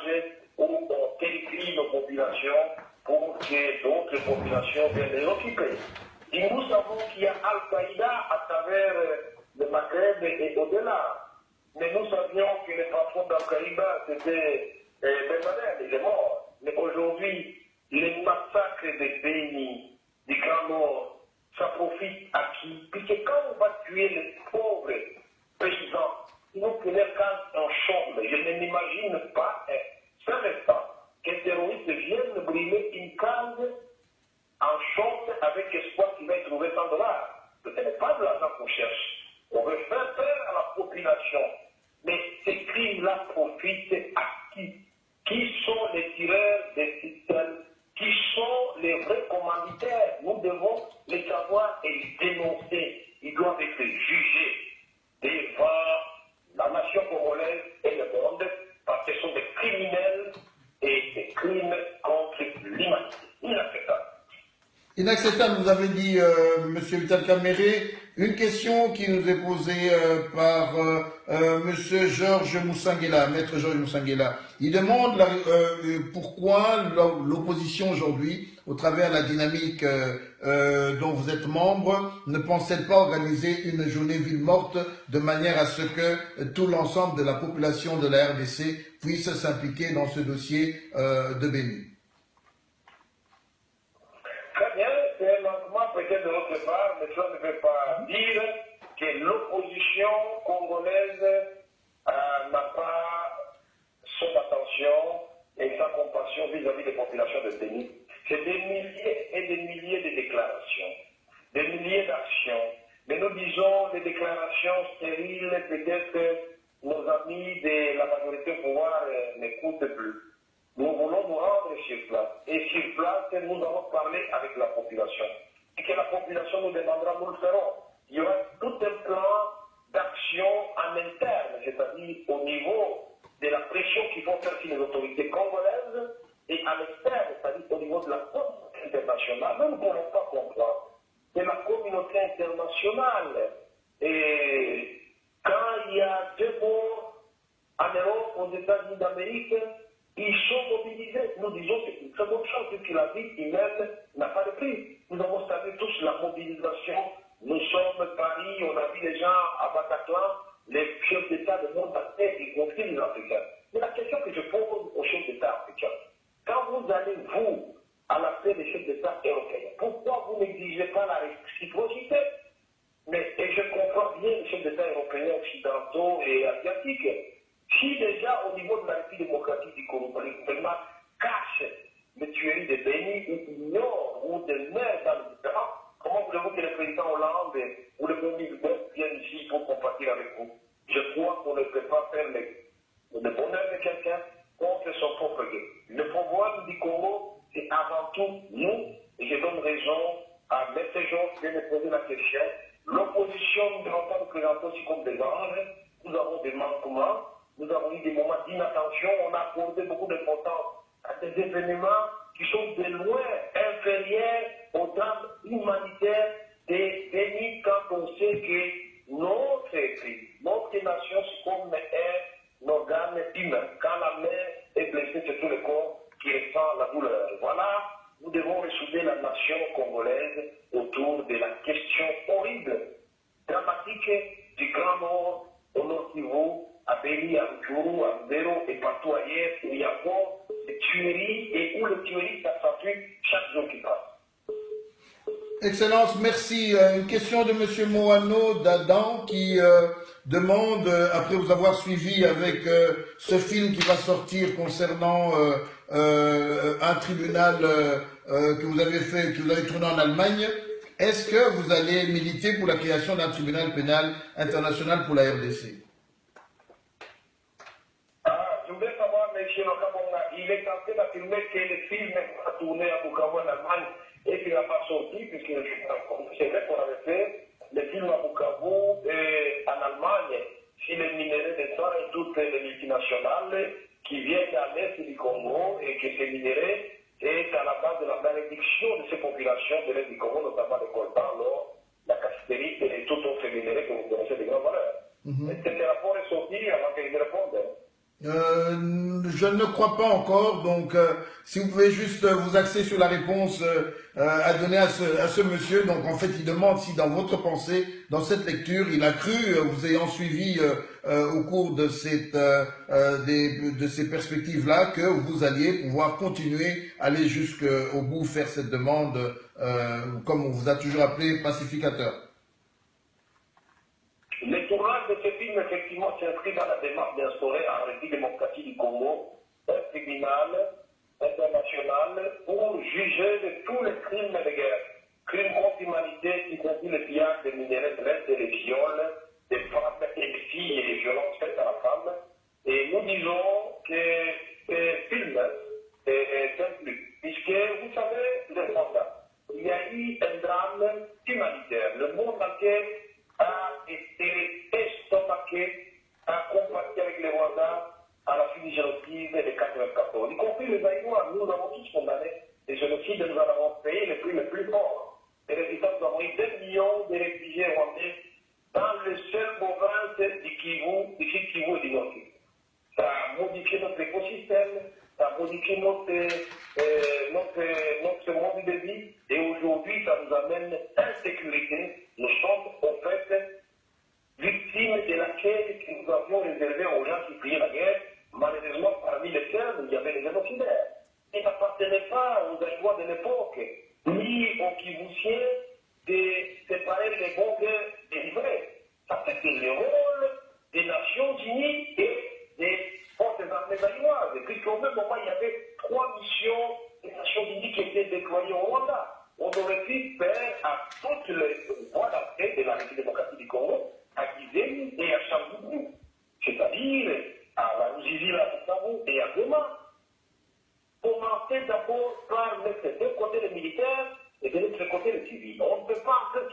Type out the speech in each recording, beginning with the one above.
villages où on terrifie nos populations pour que d'autres populations viennent les occuper. Et nous savons qu'il y a Al-Qaïda à travers le Maghreb et au-delà. Mais nous savions que le patron d'Al-Qaïda, c'était Ben Laden, il est mort. Mais aujourd'hui, les massacres de Béni, du Grand Nord, ça profite à qui? Puisque quand on va tuer les pauvres paysans, ils vont tenir quand en chambre. Je ne m'imagine pas, ça n'est pas, qu'un terroriste vienne brûler une case en chambre avec espoir qu'il va y trouver 100 dollars. Ce n'est pas de l'argent qu'on cherche. On veut faire peur à la population. Mais ces crimes-là profitent à qui? Qui sont les tireurs des systèmes? Qui sont les vrais commanditaires? Nous devons les savoir et les dénoncer. Ils doivent être jugés devant la nation congolaise et le monde parce que ce sont des criminels et des crimes contre l'humanité. Inacceptable. Inacceptable, vous avez dit, M. Vital Kamerhe. Une question qui nous est posée par M. Georges Moussangela, Maître Georges Moussangela. Il demande pourquoi l'opposition aujourd'hui, au travers de la dynamique dont vous êtes membre, ne pense-t-elle pas organiser une journée ville morte de manière à ce que tout l'ensemble de la population de la RDC puisse s'impliquer dans ce dossier de Béni? Très bien, c'est un lancement peut-être de notre part, mais ça ne veut pas dire que l'opposition congolaise n'a pas son attention et sa compassion vis-à-vis des populations de Béni. C'est des milliers et des milliers de déclarations, des milliers d'actions. Mais nous disons des déclarations stériles, peut-être que nos amis de la majorité au pouvoir n'écoutent plus. Nous voulons nous rendre sur place. Et sur place, nous allons parler avec la population. Et que la population nous demandera, nous le ferons. Il y aura tout un plan d'action en interne, c'est-à-dire au niveau de la pression qu'il faut faire sur les autorités congolaises et à l'externe, c'est-à-dire au niveau de la communauté internationale. Nous ne pouvons pas comprendre que la communauté internationale, et quand il y a 2 morts en Europe, aux États-Unis d'Amérique, ils sont mobilisés. Nous disons que c'est une très bonne chose que la vie humaine n'a pas de prix. Nous avons salué tous la mobilisation. Nous sommes Paris, on a vu les gens à Bataclan, les chefs d'État du monde entier, y compris les Africains. Mais la question que je pose aux chefs d'État africains, quand vous allez, vous, à la paix des chefs d'État européens, pourquoi vous n'exigez pas la réciprocité? Et je comprends bien les chefs d'État européens, occidentaux et asiatiques. Si déjà au niveau de la République démocratique du Congo, le gouvernement cache les tueries de Béni ou ignore ou de meurent dans le différent, comment voulez-vous que le président Hollande ou le premier ministre viennent ici pour compatir avec vous? Je crois qu'on ne peut pas faire le bonheur de quelqu'un contre son propre guet. Le pouvoir du Congo, c'est avant tout nous, et je donne raison à M. Georges de me poser la question. L'opposition ne doit pas nous présenter aussi comme des anges. Nous avons des manquements. Nous avons eu des moments d'inattention, on a accordé beaucoup d'importance à des événements qui sont de loin inférieurs au drame humanitaire des Béni quand on sait que notre pays, notre nation, c'est comme un organe humain. Quand la mère est blessée, c'est tout le corps qui ressent la douleur. Voilà, nous devons ressouder la nation congolaise autour de la question horrible, dramatique du Grand Nord au Nord Kivu, à Béni, à Rutshuru, à Mbero et partout ailleurs où il y a encore des tueries et où les tueries s'accentuent chaque jour qui passe. Excellence, merci. Une question de M. Moano d'Adam qui demande, après vous avoir suivi avec ce film qui va sortir concernant un tribunal que vous avez fait, que vous avez tourné en Allemagne, est-ce que vous allez militer pour la création d'un tribunal pénal international pour la RDC? Je voudrais savoir, M. Lokabonga, il est tenté d'affirmer que le film a tourné à Bukavu en Allemagne et qu'il n'a pas sorti, puisque c'est vrai qu'on avait fait le film à Bukavu et en Allemagne, si les minéraux de sang et toutes les multinationales qui viennent à l'est du Congo et que ces minéraux est à la base de la malédiction de ces populations de l'est du Congo, notamment le coltan, l'or, la cassiterite et tout autre minéraux que vous connaissez de grande valeur. Est-ce que ce rapport est sorti avant qu'il me réponde? Je ne crois pas encore, donc si vous pouvez juste vous axer sur la réponse à donner à ce monsieur. Donc en fait, il demande si dans votre pensée, dans cette lecture, il a cru, vous ayant suivi au cours de de ces perspectives-là, que vous alliez pouvoir continuer, aller jusqu'au bout, faire cette demande, comme on vous a toujours appelé, pacificateur. Le tournage de ce film, effectivement, s'inscrit dans la démarche d'instaurer en République démocratique du Congo un tribunal international pour juger de tous les crimes de guerre, crimes contre l'humanité, y compris le pillage des minéraux de l'Est et les viols des femmes et des filles et les violences faites à la femme. Et nous disons que ce film est inclus, puisque vous savez, le Rwanda, il y a eu un drame humanitaire. Le monde entier a été estomaqué à combattre avec les Rwandais à la fin du génocide de 1994. Y compris les Aïnois, nous avons tous condamné les génocides et nous en avons payé le prix le plus fort. Et résultat, nous avons eu 2 millions de réfugiés rwandais dans le seul province du Kivu et du Nord. Ça a modifié notre écosystème, ça a modifié notre mode de vie, et aujourd'hui, ça nous amène insécurité. Nous sommes, en fait, victimes de l'accueil que nous avions réservé aux gens qui priaient la guerre. Malheureusement, parmi lesquels, il y avait les génocidaires. Ils n'appartenaient pas aux Aïnois de l'époque, ni aux Kivusiens, de séparer les bons guerres des vrais. Ça c'était le rôle des Nations Unies et des forces armées aïnoises. Puisqu'au même moment, il y avait 3 missions des Nations Unies qui étaient déployées au Rwanda. On aurait pu faire à toutes les voies d'entrée de la République démocratique du Congo, à Gizem et à Changoubou, c'est-à-dire à la Ruzizi, à Bukavu et à Goma. Commencer d'abord par mettre d'un côté les militaires et de l'autre côté les civils. On ne peut pas en fait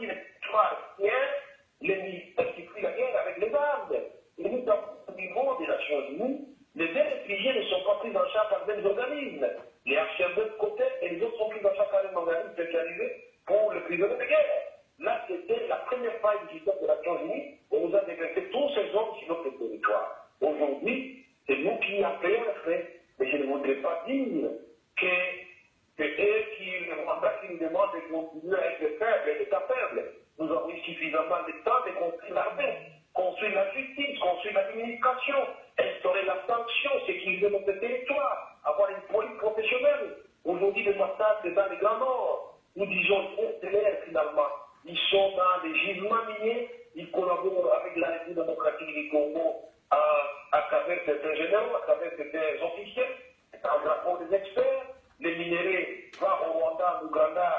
les militaires qui fuient la guerre avec les armes. Et nous, au niveau des Nations Unies, les réfugiés ne sont pas pris en charge par des organismes. Les HCR de côté et les autres sont pris en charge par un organisme spécialisé pour les prisonniers de guerre. Là, c'était la première phase du système des Nations Unies. On nous a déversé tous ces hommes sur notre territoire. Aujourd'hui, c'est nous qui avons payé le frais. Mais je ne voudrais pas dire que c'est eux qui, le mandat qui nous demande de continuer à être faibles et d'être faibles. Nous avons eu suffisamment de temps de construire l'armée, construire la justice, construire l'administration, instaurer la sanction, sécuriser notre territoire, avoir une police professionnelle. Aujourd'hui, les massacres dans les Grands Nord, nous disons stellaires finalement. Ils sont dans des gisements miniers, ils collaborent avec la République démocratique du Congo à travers certains généraux, à travers certains officiels, en rapport des experts. Les minéraux vont au Rwanda, en Ouganda,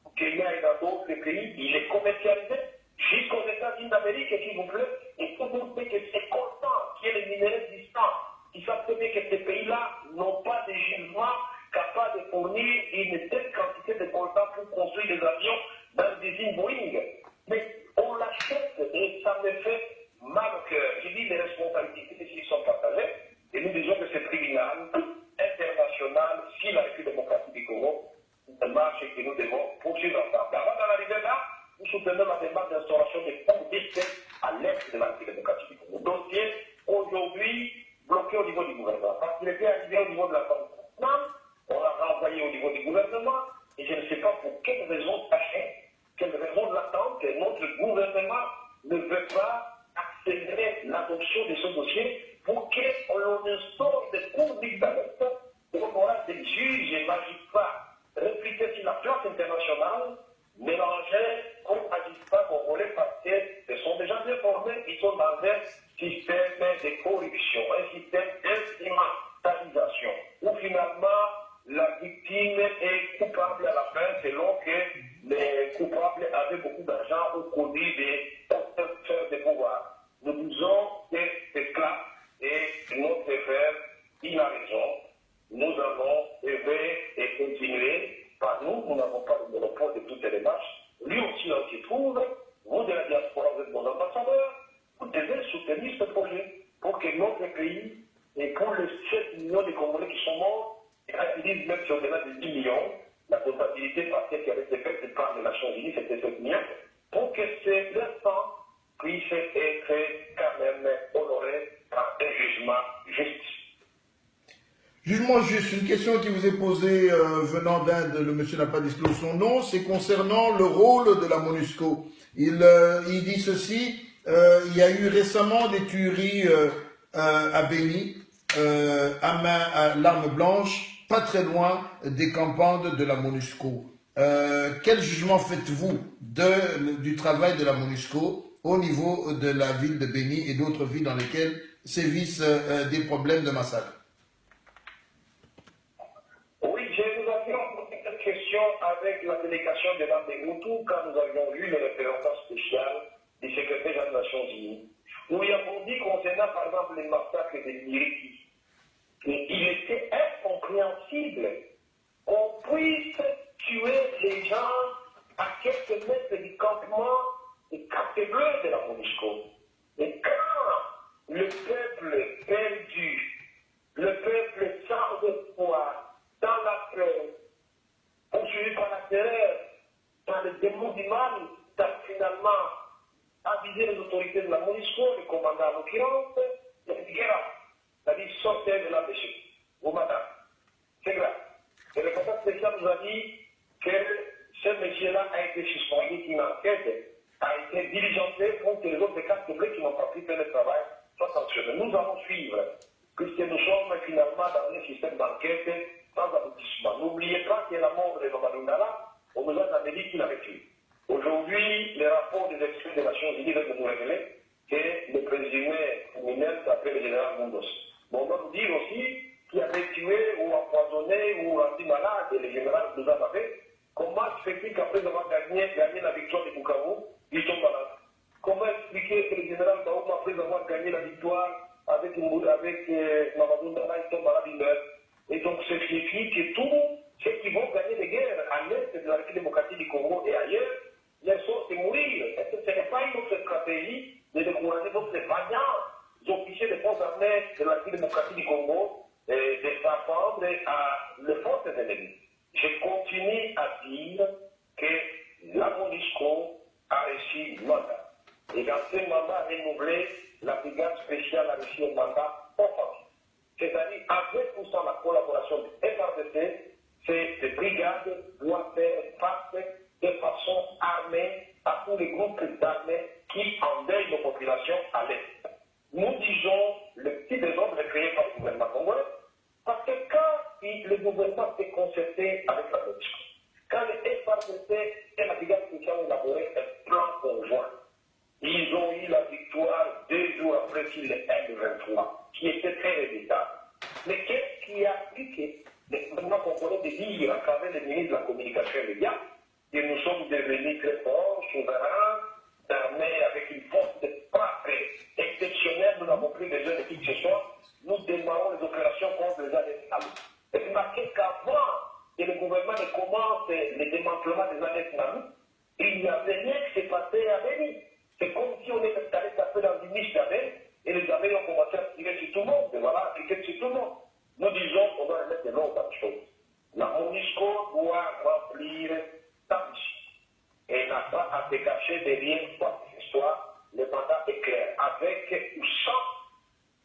au Kenya et dans d'autres pays, il est commercialisé jusqu'aux États-Unis d'Amérique, s'il vous plaît. Il faut montrer que c'est constant, qu'il y ait les minéraux distants. Ils savent très bien que ces pays-là n'ont pas de gisements capables de fournir une telle quantité de coltan pour construire des avions dans des usines Boeing. Mais on l'achète et ça me fait mal au cœur. Je dis les responsabilités qui sont partagées et nous disons que ce tribunal international, si la République démocratique du Congo, marche et que nous devons poursuivre ensemble. Avant d'en arriver là, nous soutenons la démarche d'instauration des fonds d'essai à l'est de la République démocratique du Congo. Dossier aujourd'hui bloqué au niveau du gouvernement. Parce qu'il était arrivé au niveau de la Constitution, on l'a renvoyé au niveau du gouvernement et je ne sais pas pour quelle raison cachée, quelle raison latente, notre gouvernement ne veut pas accélérer l'adoption de ce dossier pour qu'on instaure des cours d'examen où on aura des juges et magistrats répliqués sur la place internationale, mélangés comme magistrats congolais parce qu'ils sont déjà bien formés, ils sont dans un système de corruption, un système d'instrumentalisation, où finalement la victime est coupable à la fin selon que les coupables avaient beaucoup d'argent ou connu des porteurs de pouvoir. Nous disons que c'est cela et notre frère, il a raison. Nous allons élever et continuer. Par nous, nous n'avons pas le monopole de toutes les marches. Lui aussi, on s'y trouve. Vous de la diaspora, vous êtes mon ambassadeur. Vous devez soutenir ce projet pour que notre pays, et pour les 7 millions de Congolais qui sont morts, et ils disent même si au-delà de 10 millions, la comptabilité partielle qui avait été faite par les Nations Unies, c'était 7 millions, pour que ces instants puissent être quand même honorés par un jugement juste. Jugement juste, une question qui vous est posée venant d'Inde, le monsieur n'a pas disclosé son nom, c'est concernant le rôle de la MONUSCO. Il dit ceci, il y a eu récemment des tueries à Béni, à l'arme blanche, pas très loin des campandes de la MONUSCO. Quel jugement faites-vous du travail de la MONUSCO au niveau de la ville de Béni et d'autres villes dans lesquelles sévissent des problèmes de massacre? Oui, nous avions posé cette question avec la délégation de Bandegoutou quand nous avions vu le représentant spécial du secrétaire des Nations Unies, où il avons dit concernant par exemple les massacres de Miriki, qu'il était incompréhensible qu'on puisse tuer les gens à quelques mètres du campement des cartes bleues de la MONUSCO. Et quand le peuple perdu, le peuple sans espoir, dans la peur, poursuivi par la terreur, dans le démon du mal, a finalement avisé les autorités de la MONUSCO, le commandant en l'occurrence, il a dit grave, c'est-à-dire sortez de là, monsieur, ou madame. C'est grave. Et le commandant spécial nous a dit que ce monsieur-là a été suspendu, qu'une enquête a été diligentée pour que les autres cartes bleues qui n'ont pas pu faire le travail soient sanctionnés. Nous allons suivre, puisque nous sommes finalement dans un système d'enquête sans aboutissement. N'oubliez pas que la mort de Nomadundala, on nous a jamais dit qu'il avait tué. Aujourd'hui, les rapports des experts des Nations Unies viennent de nous révéler que le présumé criminel s'appelle le général Mundos. Mais on doit nous dire aussi qu'il avait tué ou empoisonné ou rendu malade le général Bouzababé. Comment se fait-il qu'après avoir gagné la victoire de Bukavu, il tombe malade? Comment expliquer que le général Baoum, après avoir gagné la victoire avec Mamadou Ndala, il tombe malade, il meurt? Et donc, ce signifie que tous ceux qui vont gagner des guerres à l'est de la République démocratique du Congo et ailleurs, leur sort c'est mourir. Est-ce que ce n'est pas une autre stratégie de décourager d'autres vaillants officiers des forces armées de la République démocratique du Congo de s'attendre à les forces ennemies? Je continue à dire que la MONUSCO a reçu un mandat. Et dans ce mandat renouvelé, la brigade spéciale a reçu un mandat offensif. C'est-à-dire, avec ou sans la collaboration du FRDC, ces brigades doivent faire face de façon armée à tous les groupes d'armées qui endeuillent nos populations à l'Est. Nous disons le petit désordre créé par le gouvernement congolais, parce que quand le gouvernement s'est concerté avec la MONUSCO, quand le FRDC et la brigade spéciale ont élaboré un plan conjoint, ils ont eu la victoire 2 jours après sur le M23, qui était très résultable. Mais qu'est-ce qui a appliqué le gouvernement congolais de dire à travers le ministre de la Communication et des médias que nous sommes devenus très forts, souverains, armés avec une force de frappe exceptionnelle, nous n'avons plus besoin de qui que ce soit, nous démarrons les opérations contre les annexes NALU. Et remarquez qu'avant que le gouvernement ne commence le démantèlement des annexes NALU, il n'y avait rien qui s'est passé à Béni. C'est comme si on était allé taper dans une niche d'abeilles et les abeilles ont commencé à tirer sur tout le monde. Et voilà, appliquer sur tout le monde. Nous disons qu'on doit mettre de l'ordre dans les choses. La MONUSCO doit remplir sa mission. Et n'a pas à se cacher derrière quoi que ce soit. Le mandat est clair. Avec ou sans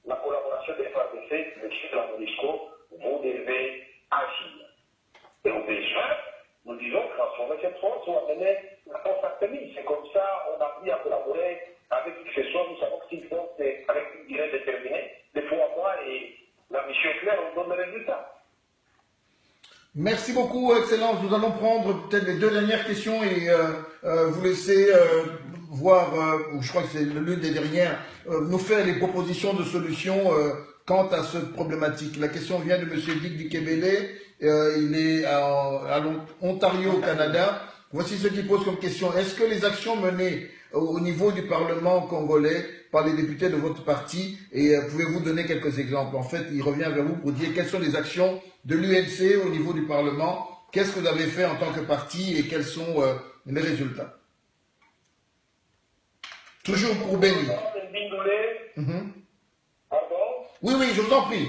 la collaboration des FARDC, le chef de la MONUSCO, vous devez agir. Et au besoin, nous disons transformer cette force ou amener la force artémise. C'est comme ça, on a appris à collaborer avec qui que ce soit. Nous savons que c'est une force avec une durée déterminée, des fois à mois, et la mission est claire, on donne le résultat. Merci beaucoup, Excellence. Nous allons prendre peut-être les 2 dernières questions et vous laisser voir, je crois que c'est l'une des dernières, nous faire les propositions de solutions quant à cette problématique. La question vient de M. Dick Dikebele, il est à Ontario, au Canada. Voici ce qu'il pose comme question. Est-ce que les actions menées au niveau du Parlement congolais par les députés de votre parti, et pouvez-vous donner quelques exemples? En fait, il revient vers vous pour dire quelles sont les actions de l'UNC au niveau du Parlement, qu'est-ce que vous avez fait en tant que parti et quels sont les résultats? Toujours pour Béni. Pardon? Oui, je vous en prie.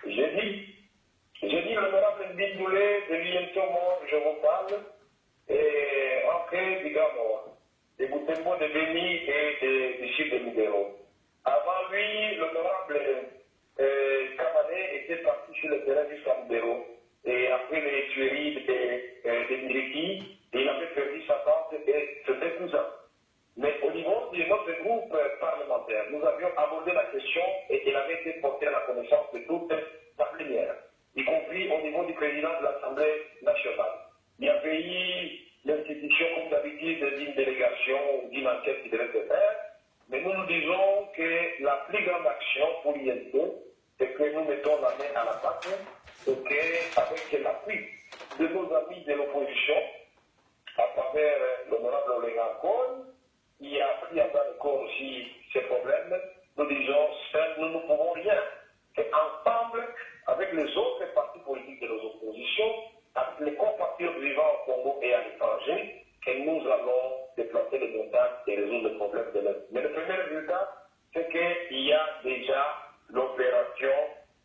J'ai dit l'honorable Mbindoulé de l'INC au monde, je vous parle, et Ancré Digamo, de Boutembo de Béni et du sud de Libéro. Avant lui, l'honorable Kamada années, était parti sur le terrain jusqu'à Mbero. Et après les tueries des Miliki, il avait perdu sa tante et ses cousins. Mais au niveau de notre groupe parlementaire, nous avions abordé la question et elle avait été portée à la connaissance de toute la plénière, y compris au niveau du président de l'Assemblée nationale. Il y avait eu l'institution, comme d'habitude, d'une délégation ou d'une enquête qui devait se faire, mais nous nous disons que la plus grande action pour l'INP, c'est que nous mettons la main à la pâte et qu'avec l'appui de nos amis de l'opposition, à travers l'honorable Olégan Cohn, qui a pris à bas le corps aussi ces problèmes, nous disons, seuls nous ne pouvons rien. C'est ensemble, avec les autres partis politiques de nos oppositions, avec les compatriotes vivant au Congo et à l'étranger, que nous allons déplacer les montagnes et résoudre le problème de l'Est. Mais le premier résultat, c'est qu'il y a déjà l'opération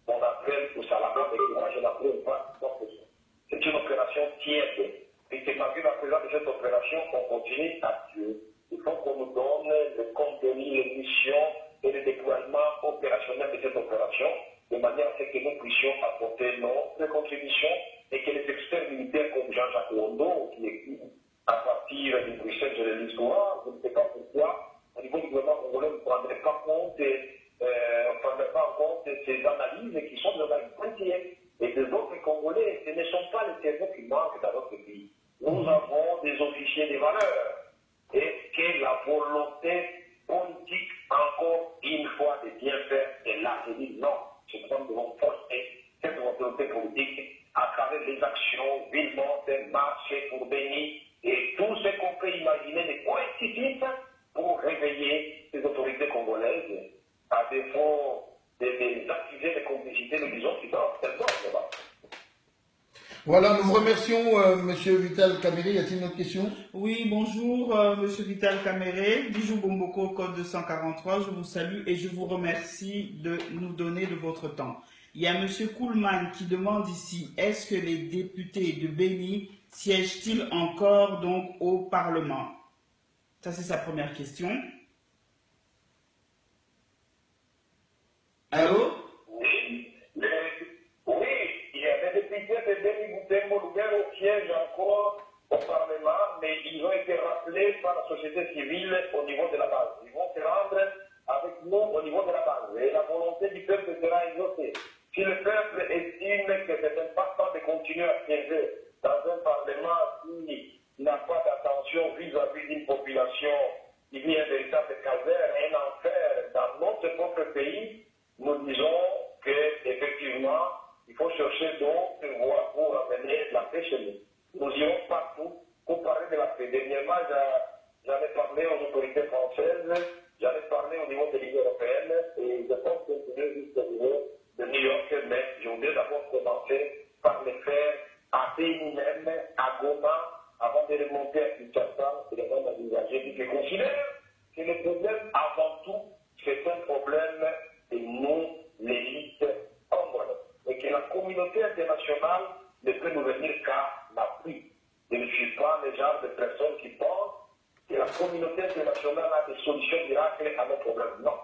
qu'on appelle au Salama, et que moi je n'appelle pas l'opération. C'est une opération tiède. Et c'est malgré la présence de cette opération qu'on continue à tuer. Il faut qu'on nous donne le contenu, les missions et le déploiement opérationnel de cette opération, de manière à ce que nous puissions apporter notre contribution et que les experts militaires comme Jean-Jacques Wondo, qui écrit à partir du Bruxelles de l'histoire, je ne sais pas pourquoi, au niveau du gouvernement congolais, on ne prendrait pas compte, en compte ces analyses qui sont de la pointillère. Et des autres Congolais, ce ne sont pas les cerveaux qui manquent dans notre pays. Nous avons des officiers de valeur. Et que la volonté politique, encore une fois, de bien faire, est là. Je dis non, je crois que nous devons forcer cette volonté politique à travers des actions vivantes, marcher pour bénir et tout ce qu'on peut imaginer de coercitif pour réveiller les autorités congolaises, à défaut des accusés de complicité, nous disons qu'ils sont en telle sorte. Voilà, nous vous remercions, Monsieur Vital Kamere. Y a-t-il une autre question? Oui, bonjour, Monsieur Vital Kamere, Bijou Bomboko, code 243. Je vous salue et je vous remercie de nous donner de votre temps. Il y a Monsieur Kuhlmann qui demande ici, est-ce que les députés de Béni siègent-ils encore donc au Parlement? Ça, c'est sa première question. Allô? Siège encore au Parlement, mais ils ont été rappelés par la société civile au niveau de la base. Ils vont se rendre avec nous au niveau de la base. Et la volonté du peuple sera exaucée. Si le peuple estime que c'est important de continuer à siéger dans un Parlement qui n'a pas d'attention vis-à-vis d'une population qui vit un véritable calvaire, un enfer dans notre propre pays, nous disons qu'effectivement, il faut chercher d'autres voies pour amener la paix chez nous. Nous irons partout pour parler de la paix. Dernièrement, j'en ai parlé aux autorités françaises, j'en ai parlé au niveau de l'Union européenne, et je pense que je vais jusqu'au niveau de New York, mais je voudrais d'abord commencer par les faire à Béni même, à Goma, avant de remonter à Kinshasa et de rendre à l'usager. Je considère que le problème, avant tout, c'est un problème de nous, l'élite congolaise. Et que la communauté internationale ne peut nous venir qu'à l'appui. Je ne suis pas le genre de personne qui pense que la communauté internationale a des solutions miracles à nos problèmes. Non.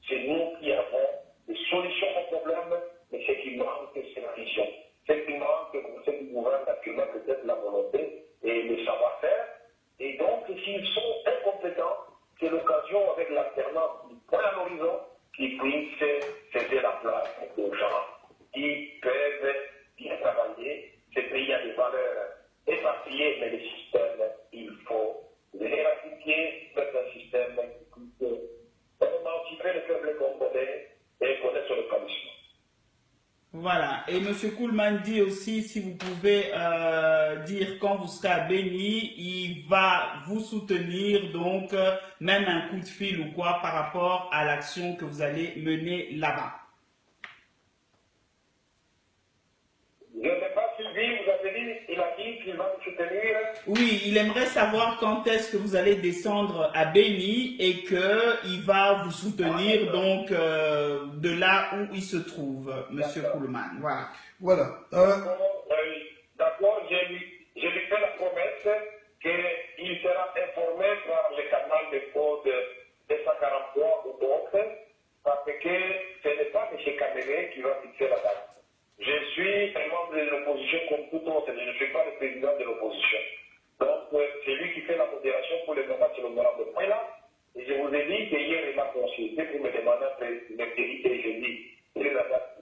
C'est nous qui avons des solutions aux problèmes, mais ce qui manque, c'est la vision. Ce qui manque, pour ceux qui gouvernent actuellement, peut-être la volonté et le savoir-faire. Et donc, s'ils sont incompétents, c'est l'occasion, avec l'alternance du point à l'horizon, qui puisse céder la place aux gens qui peuvent bien travailler. Ce pays a des valeurs éparpillées, mais le système, il faut l'éradiquer, mettre un système qui puisse émanciper le peuple congolais et connaître le palissement. Voilà. Et M. Kuhlmann dit aussi, si vous pouvez dire quand vous serez à Béni, il va vous soutenir, donc même un coup de fil ou quoi par rapport à l'action que vous allez mener là-bas. Je n'ai pas suivi, vous avez dit, il a dit qu'il va vous soutenir. Oui, il aimerait savoir quand est-ce que vous allez descendre à Béni et qu'il va vous soutenir donc de là où il se trouve, M. Kuhlmann. Voilà. Voilà. D'abord, je lui fais la promesse qu'il sera informé par le canal de code 243 ou d'autres, parce que ce n'est pas M. Kamere qui va fixer la date. suis un membre de l'opposition comme tout autre, je ne suis pas le président de l'opposition. Donc, c'est lui qui fait la modération pour le moment, c'est l'honorable Prélat. Et je vous ai dit que hier, il m'a consulté pour me demander de mercredi et jeudi.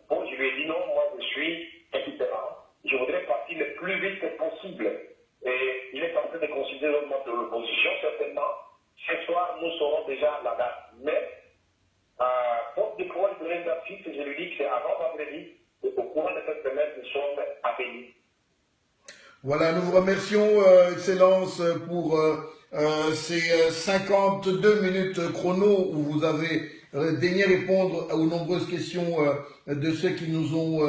Bon, je lui ai dit non, moi je suis indifférent. Je voudrais partir le plus vite possible. Et il est en train de considérer le membre de l'opposition, certainement. Ce soir, nous saurons déjà la date. Mais, pour de pouvoir donner une date fixe, je lui dis que c'est avant vendredi. Et au courant de cette semaine, nous sommes à Béni. Voilà, nous vous remercions, Excellence, pour ces 52 minutes chrono où vous avez daigné répondre aux nombreuses questions de ceux qui nous ont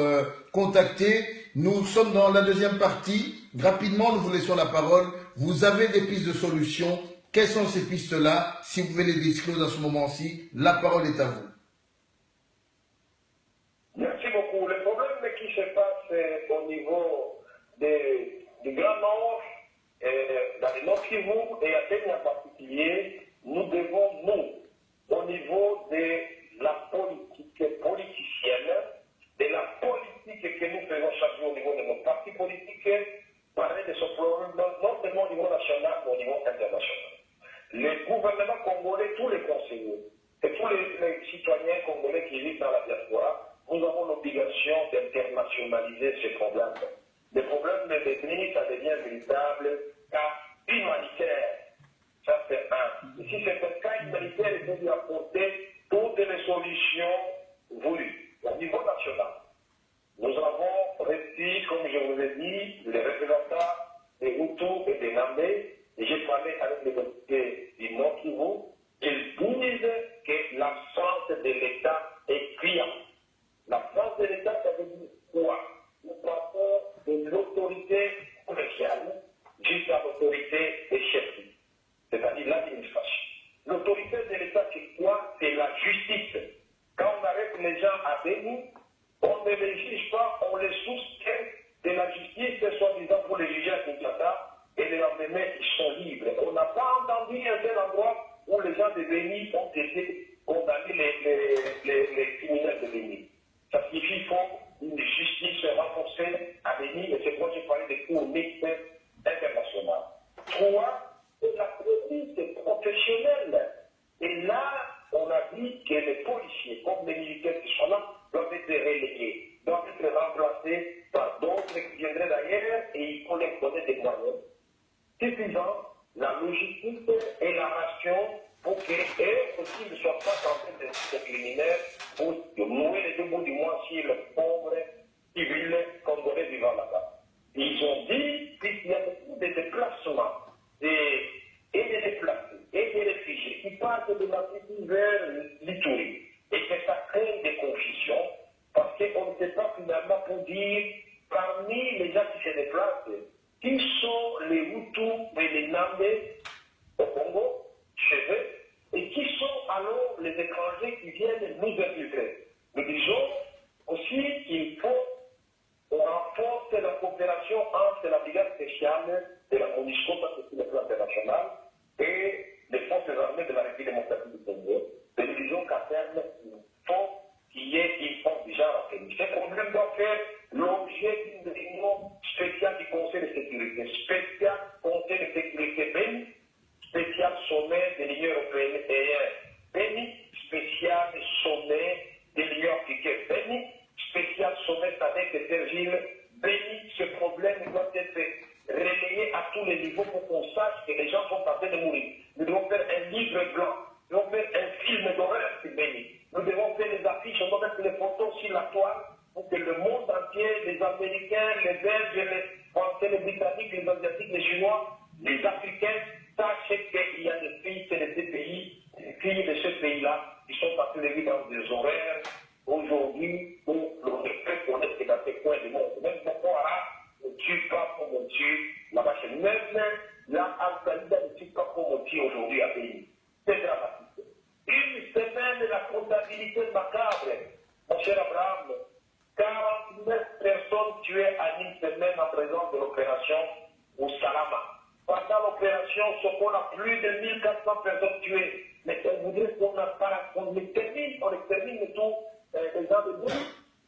contactés. Nous sommes dans la deuxième partie. Rapidement, nous vous laissons la parole. Vous avez des pistes de solutions. Quelles sont ces pistes-là? Si vous pouvez les disclose à ce moment-ci, la parole est à vous. Merci beaucoup. Le problème qui se passe au niveau du Grand Nord, dans le Nord Kivu et à Béni en particulier, nous devons, nous, au niveau de la politique politicienne, de la politique que nous faisons chaque jour au niveau de nos partis politiques, parler de ce problème non seulement au niveau national, mais au niveau international. Les gouvernements congolais, tous les conseillers, et tous les citoyens congolais qui vivent dans la diaspora, nous avons l'obligation d'internationaliser ces problèmes. Les problèmes de l'ethnie, ça devient un véritable cas humanitaire. Ça, c'est un. Et si c'est un cas humanitaire, il faut lui apporter toutes les solutions voulues au niveau national. Nous avons reçu, comme je vous ai dit, les représentants des Hutus et des Nambé, et j'ai parlé avec les députés du Nord Kivu. Ils disent que l'absence de l'État est criante. L'absence de l'État, ça veut dire quoi? Nous partons de l'autorité commerciale jusqu'à l'autorité des chefs, c'est-à-dire l'administration. L'autorité de l'État, c'est quoi? C'est la justice. Quand on arrête les gens à Béni, on ne les juge pas, on les soustrait de la justice, soi-disant pour les juger à Kinshasa, et le lendemain, ils sont libres. On n'a pas entendu un tel endroit où les gens de Béni ont été condamnés, les criminels de Béni. Ça signifie qu'il faut une justice renforcée à Béni, et c'est pourquoi j'ai parlé des cours mixtes internationaux. 3, c'est la police professionnelle. Et là, on a dit que les policiers, comme les militaires qui sont là, doivent être relégués, doivent être remplacés par d'autres qui viendraient d'ailleurs, et il faut leur donner des moyens suffisants, la logistique et la ration pour qu'eux aussi ne soient pas tentés de criminels pour nouer les deux bouts du mois sur les pauvres civils congolais vivant là-bas. Ils ont dit qu'il y a beaucoup de déplacements et des déplacés et des réfugiés qui partent de l'Afrique vers l'Itourie et que ça crée des confusions parce qu'on ne sait pas finalement pour dire parmi les gens qui se déplacent qui sont les Hutus et les Nambé au Congo, chez eux, et qui sont alors les étrangers qui viennent nous infiltrer. Nous disons aussi qu'il faut qu'on renforce la coopération entre la brigade spéciale de la MONUSCO, parce que c'est le plan international, et les forces armées de la République démocratique du Congo. Et nous disons qu'à terme, il faut qu'il y ait une force du genre organisée. Ce problème doit faire l'objet d'une réunion spéciale du Conseil de sécurité, spécial Conseil de sécurité Béni, spécial sommet de l'Union européenne et Béni, spécial sommet de l'Union africaine Béni, spécial sommet avec Sergile Béni. Ce problème doit être relayé à tous les niveaux pour qu'on sache que les gens sont en train de mourir. Nous devons faire un livre blanc, nous devons faire un film d'horreur sur Béni. Nous devons faire des affiches, on doit mettre les photos sur la toile pour que le monde entier, les Américains, les Belges, les Français, les Britanniques, les Asiatiques, les Chinois, les Africains, sachent qu'il y a des pays, c'est des pays, des filles de ce pays-là, qui sont en train de vivre dans des horaires aujourd'hui où l'on ne peut connaître que dans ces coins du monde. Même Boko Haram ne tue pas comme on tue là-bas chez nous. Même la Al-Qaïda ne tue pas comme on tue aujourd'hui à Béni. C'est dramatique. Une semaine de la comptabilité macabre, mon cher Abraham, 49 personnes tuées en une semaine en présence de l'opération Salama. Pendant l'opération Sokol, a plus de 1400 personnes tuées. Mais on voudrait qu'on extermine tout les gens de nous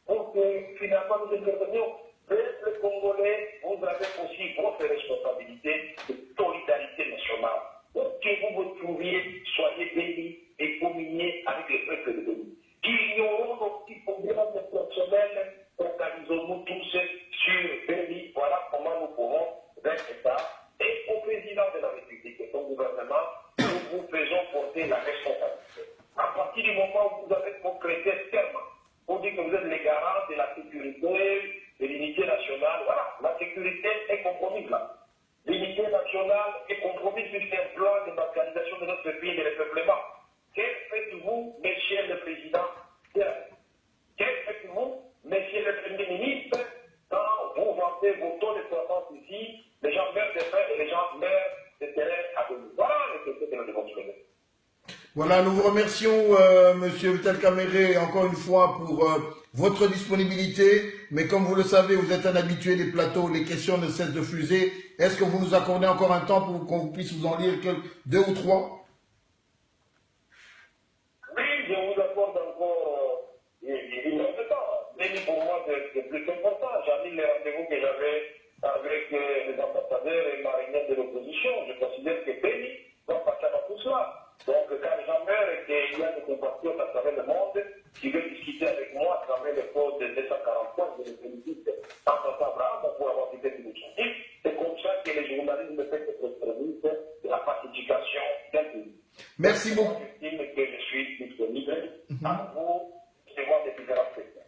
pour que finalement nous intervenions notre responsabilité de solidarité nationale. Où que vous vous trouviez, soyez bénis et communiez avec les peuples de Béni. Ignorons nos petits problèmes personnels, organisons-nous tous sur Béni. Voilà comment nous pouvons vaincre ça. Et au président de la République et au gouvernement, nous vous faisons porter la responsabilité. À partir du moment où vous avez concrété fermement, pour dire que vous êtes les garants de la sécurité, de l'unité nationale, voilà, la sécurité est compromise là. L'unité nationale est compromise sur un plan de balkanisation de notre pays et de repeuplement. Que faites-vous, monsieur le président? Que faites-vous, monsieur le premier ministre, quand vous vantez vos taux de croissance ici, les gens meurent de faim et les gens meurent de terrain à venir. Voilà les questions que nous devons soulever. Voilà, nous vous remercions, Monsieur Vital Kamere, encore une fois pour votre disponibilité. Mais comme vous le savez, vous êtes un habitué des plateaux, les questions ne cessent de fuser. Est-ce que vous nous accordez encore un temps pour qu'on puisse vous en lire deux ou trois? Oui, je vous accorde encore une autre temps. Mais pour moi, c'est plus important. J'ai mis les rendez-vous que j'avais avec les ambassadeurs et mariniers de l'opposition. Je considère que Béni doit passer à tout cela. Donc, quand les gens meurent et qu'il y a des compatriotes à travers le monde qui veulent discuter avec moi à travers le code de 243, je les félicite en passant Abraham pour avoir été initiative. C'est comme ça que les journalistes me font être service de la pacification d'un pays. Merci beaucoup. J'estime que je suis disponible à vous, c'est moi des différentes questions.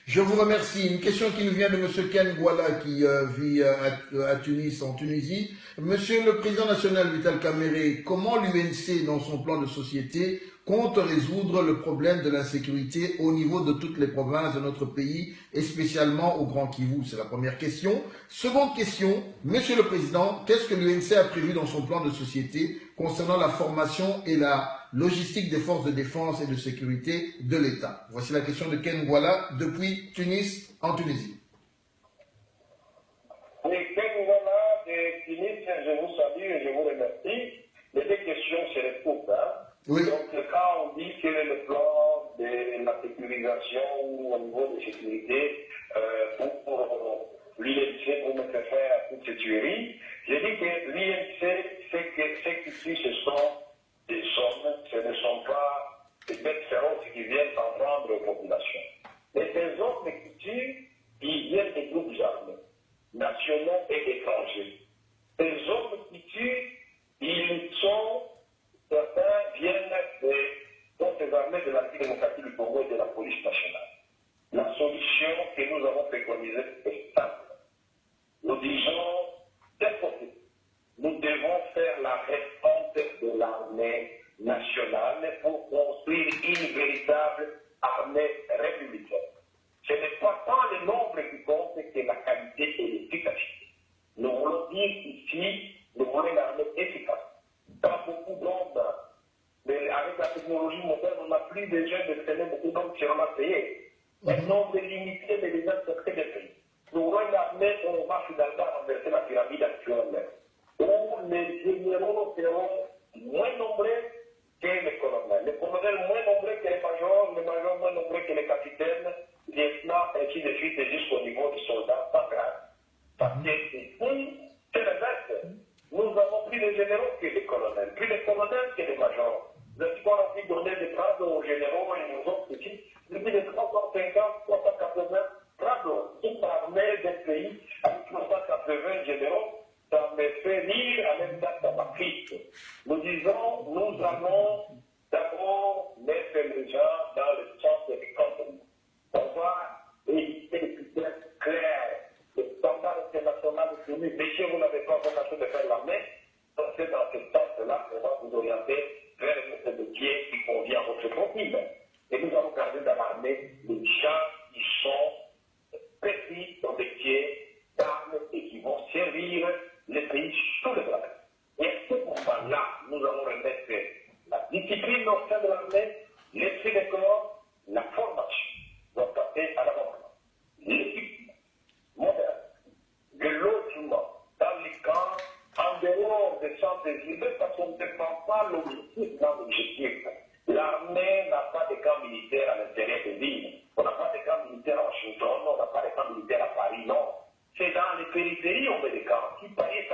Je vous remercie. Une question qui nous vient de M. Ken Gwala qui vit à Tunis, en Tunisie. Monsieur le Président national Vital Kamere, comment l'UNC, dans son plan de société, compte résoudre le problème de l'insécurité au niveau de toutes les provinces de notre pays et spécialement au Grand Kivu? C'est la première question. Seconde question, Monsieur le Président, qu'est-ce que l'UNC a prévu dans son plan de société concernant la formation et la logistique des forces de défense et de sécurité de l'État? Voici la question de Ken Gwala depuis Tunis, en Tunisie. Oui, Ken Gwala de Tunis, je vous salue et je vous remercie. Les deux questions seraient courtes. Oui. Donc, quand on dit quel est le plan de la sécurisation au niveau de sécurité pour l'INC, pour mettre fin à toutes ces tueries, j'ai dit que l'INC, ce qui suit, ce sont des sommes, ce ne sont pas des bêtes féroces qui viennent s'en prendre aux populations. Mais ces hommes qui tuent, ils viennent des groupes armés, nationaux et étrangers. Ces hommes qui tuent, ils sont, certains viennent des forces armées de la République démocratique du Congo et de la police nationale. La solution que nous avons préconisée est simple. Nous disons, d'un côté, nous devons faire la refonte de l'armée nationale pour construire une véritable armée républicaine. Ce n'est pas tant le nombre qui compte que la qualité et l'efficacité. Nous voulons dire ici, nous voulons une armée efficace. Pas beaucoup d'hommes, mais avec la technologie moderne, on n'a plus besoin de traîner beaucoup d'hommes qui seront payés. Un nombre limité de les inspecteurs des pays. Nous voulons une armée où on va finalement renverser la pyramide actuelle, où les généraux seront moins nombreux que les colonels moins nombreux que les majors moins nombreux que les capitaines, lieutenants, ainsi de suite, jusqu'au niveau des soldats, pas grave. Parce que ici, c'est le reste. Nous avons plus de généraux que les colonels, plus de colonels que les majors. Nous avons envie de donner des grades aux généraux et aux autres ici. Depuis les 350, 380 grades, toute l'armée d'un pays avec 380 généraux, ça me fait rire en même temps ça m'attriste. Nous disons, nous allons d'abord mettre les gens dans le centre du cantonnement. On va éviter les critères clairs, les standards internationaux soumis. Messieurs, vous n'avez pas vocation de faire l'armée, donc c'est dans ce sens-là qu'on va vous orienter vers le métier qui convient à votre profil. Et nous allons garder dans l'armée les gens qui sont précis dans des métiers d'armes et qui vont servir les pays sous le plan. Et à ce moment-là, nous allons remettre la discipline au sein de l'armée, l'esprit de corps, la formation doit passer à l'avant-plan. L'équipement moderne, le logement dans les camps, en dehors des centres urbains, parce qu'on ne prend pas l'objectif dans l'objectif. L'armée n'a pas de camp militaire à l'intérieur des villes. On n'a pas de camp militaire à Washington, on n'a pas de camp militaire à Paris, non. C'est dans les périphéries on met des camps. Si Paris est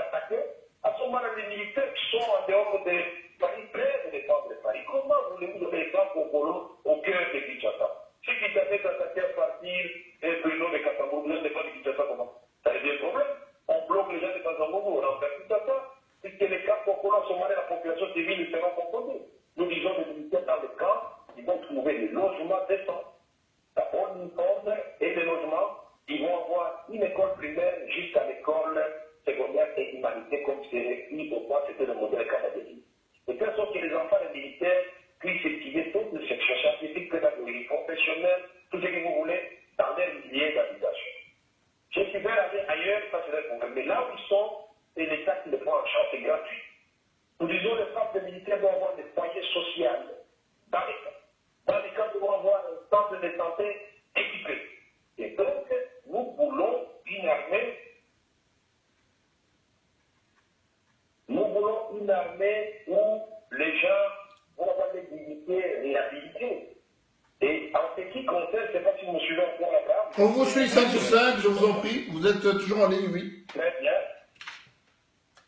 dehors de Paris, près de défendre Paris. Comment voulez-vous donner l'exemple au Colo au cœur de Kinshasa? Si Kinshasa est attaqué à partir et Bruno de Katambourg, vous ne pas de Kinshasa comment? Ça devient un problème. On bloque les gens de Katambourg, on envers Kinshasa. Puisque les camps Colo en Somalie, la population civile seront confondue. Nous disons les militaires dans les camps, ils vont trouver des logements décents, la bonne uniforme et des logements. Ils vont avoir une école primaire jusqu'à l'école secondaire et humanité, comme c'est mis au point, c'était le modèle canadien. De telle sorte que les enfants des militaires puissent étudier toutes les sections scientifiques, pédagogiques, professionnelles, tout ce que vous voulez, dans leur milieu d'habitation. Je suis vers aller ailleurs, ça c'est le problème. Mais là où ils sont, c'est l'État qui le prend en charge, c'est gratuit. Nous disons que les femmes des militaires doivent avoir des foyers sociaux dans les camps. Dans les camps, nous devons avoir un centre de santé équipé. Et donc, nous voulons une armée. Nous voulons une armée où les gens vont avoir des dignités réhabilitées. Et en ce qui concerne, je ne sais pas si vous me suivez encore là-bas. On vous suit 5 sur 5, je vous en prie. Vous êtes toujours en ligne, oui. Très bien.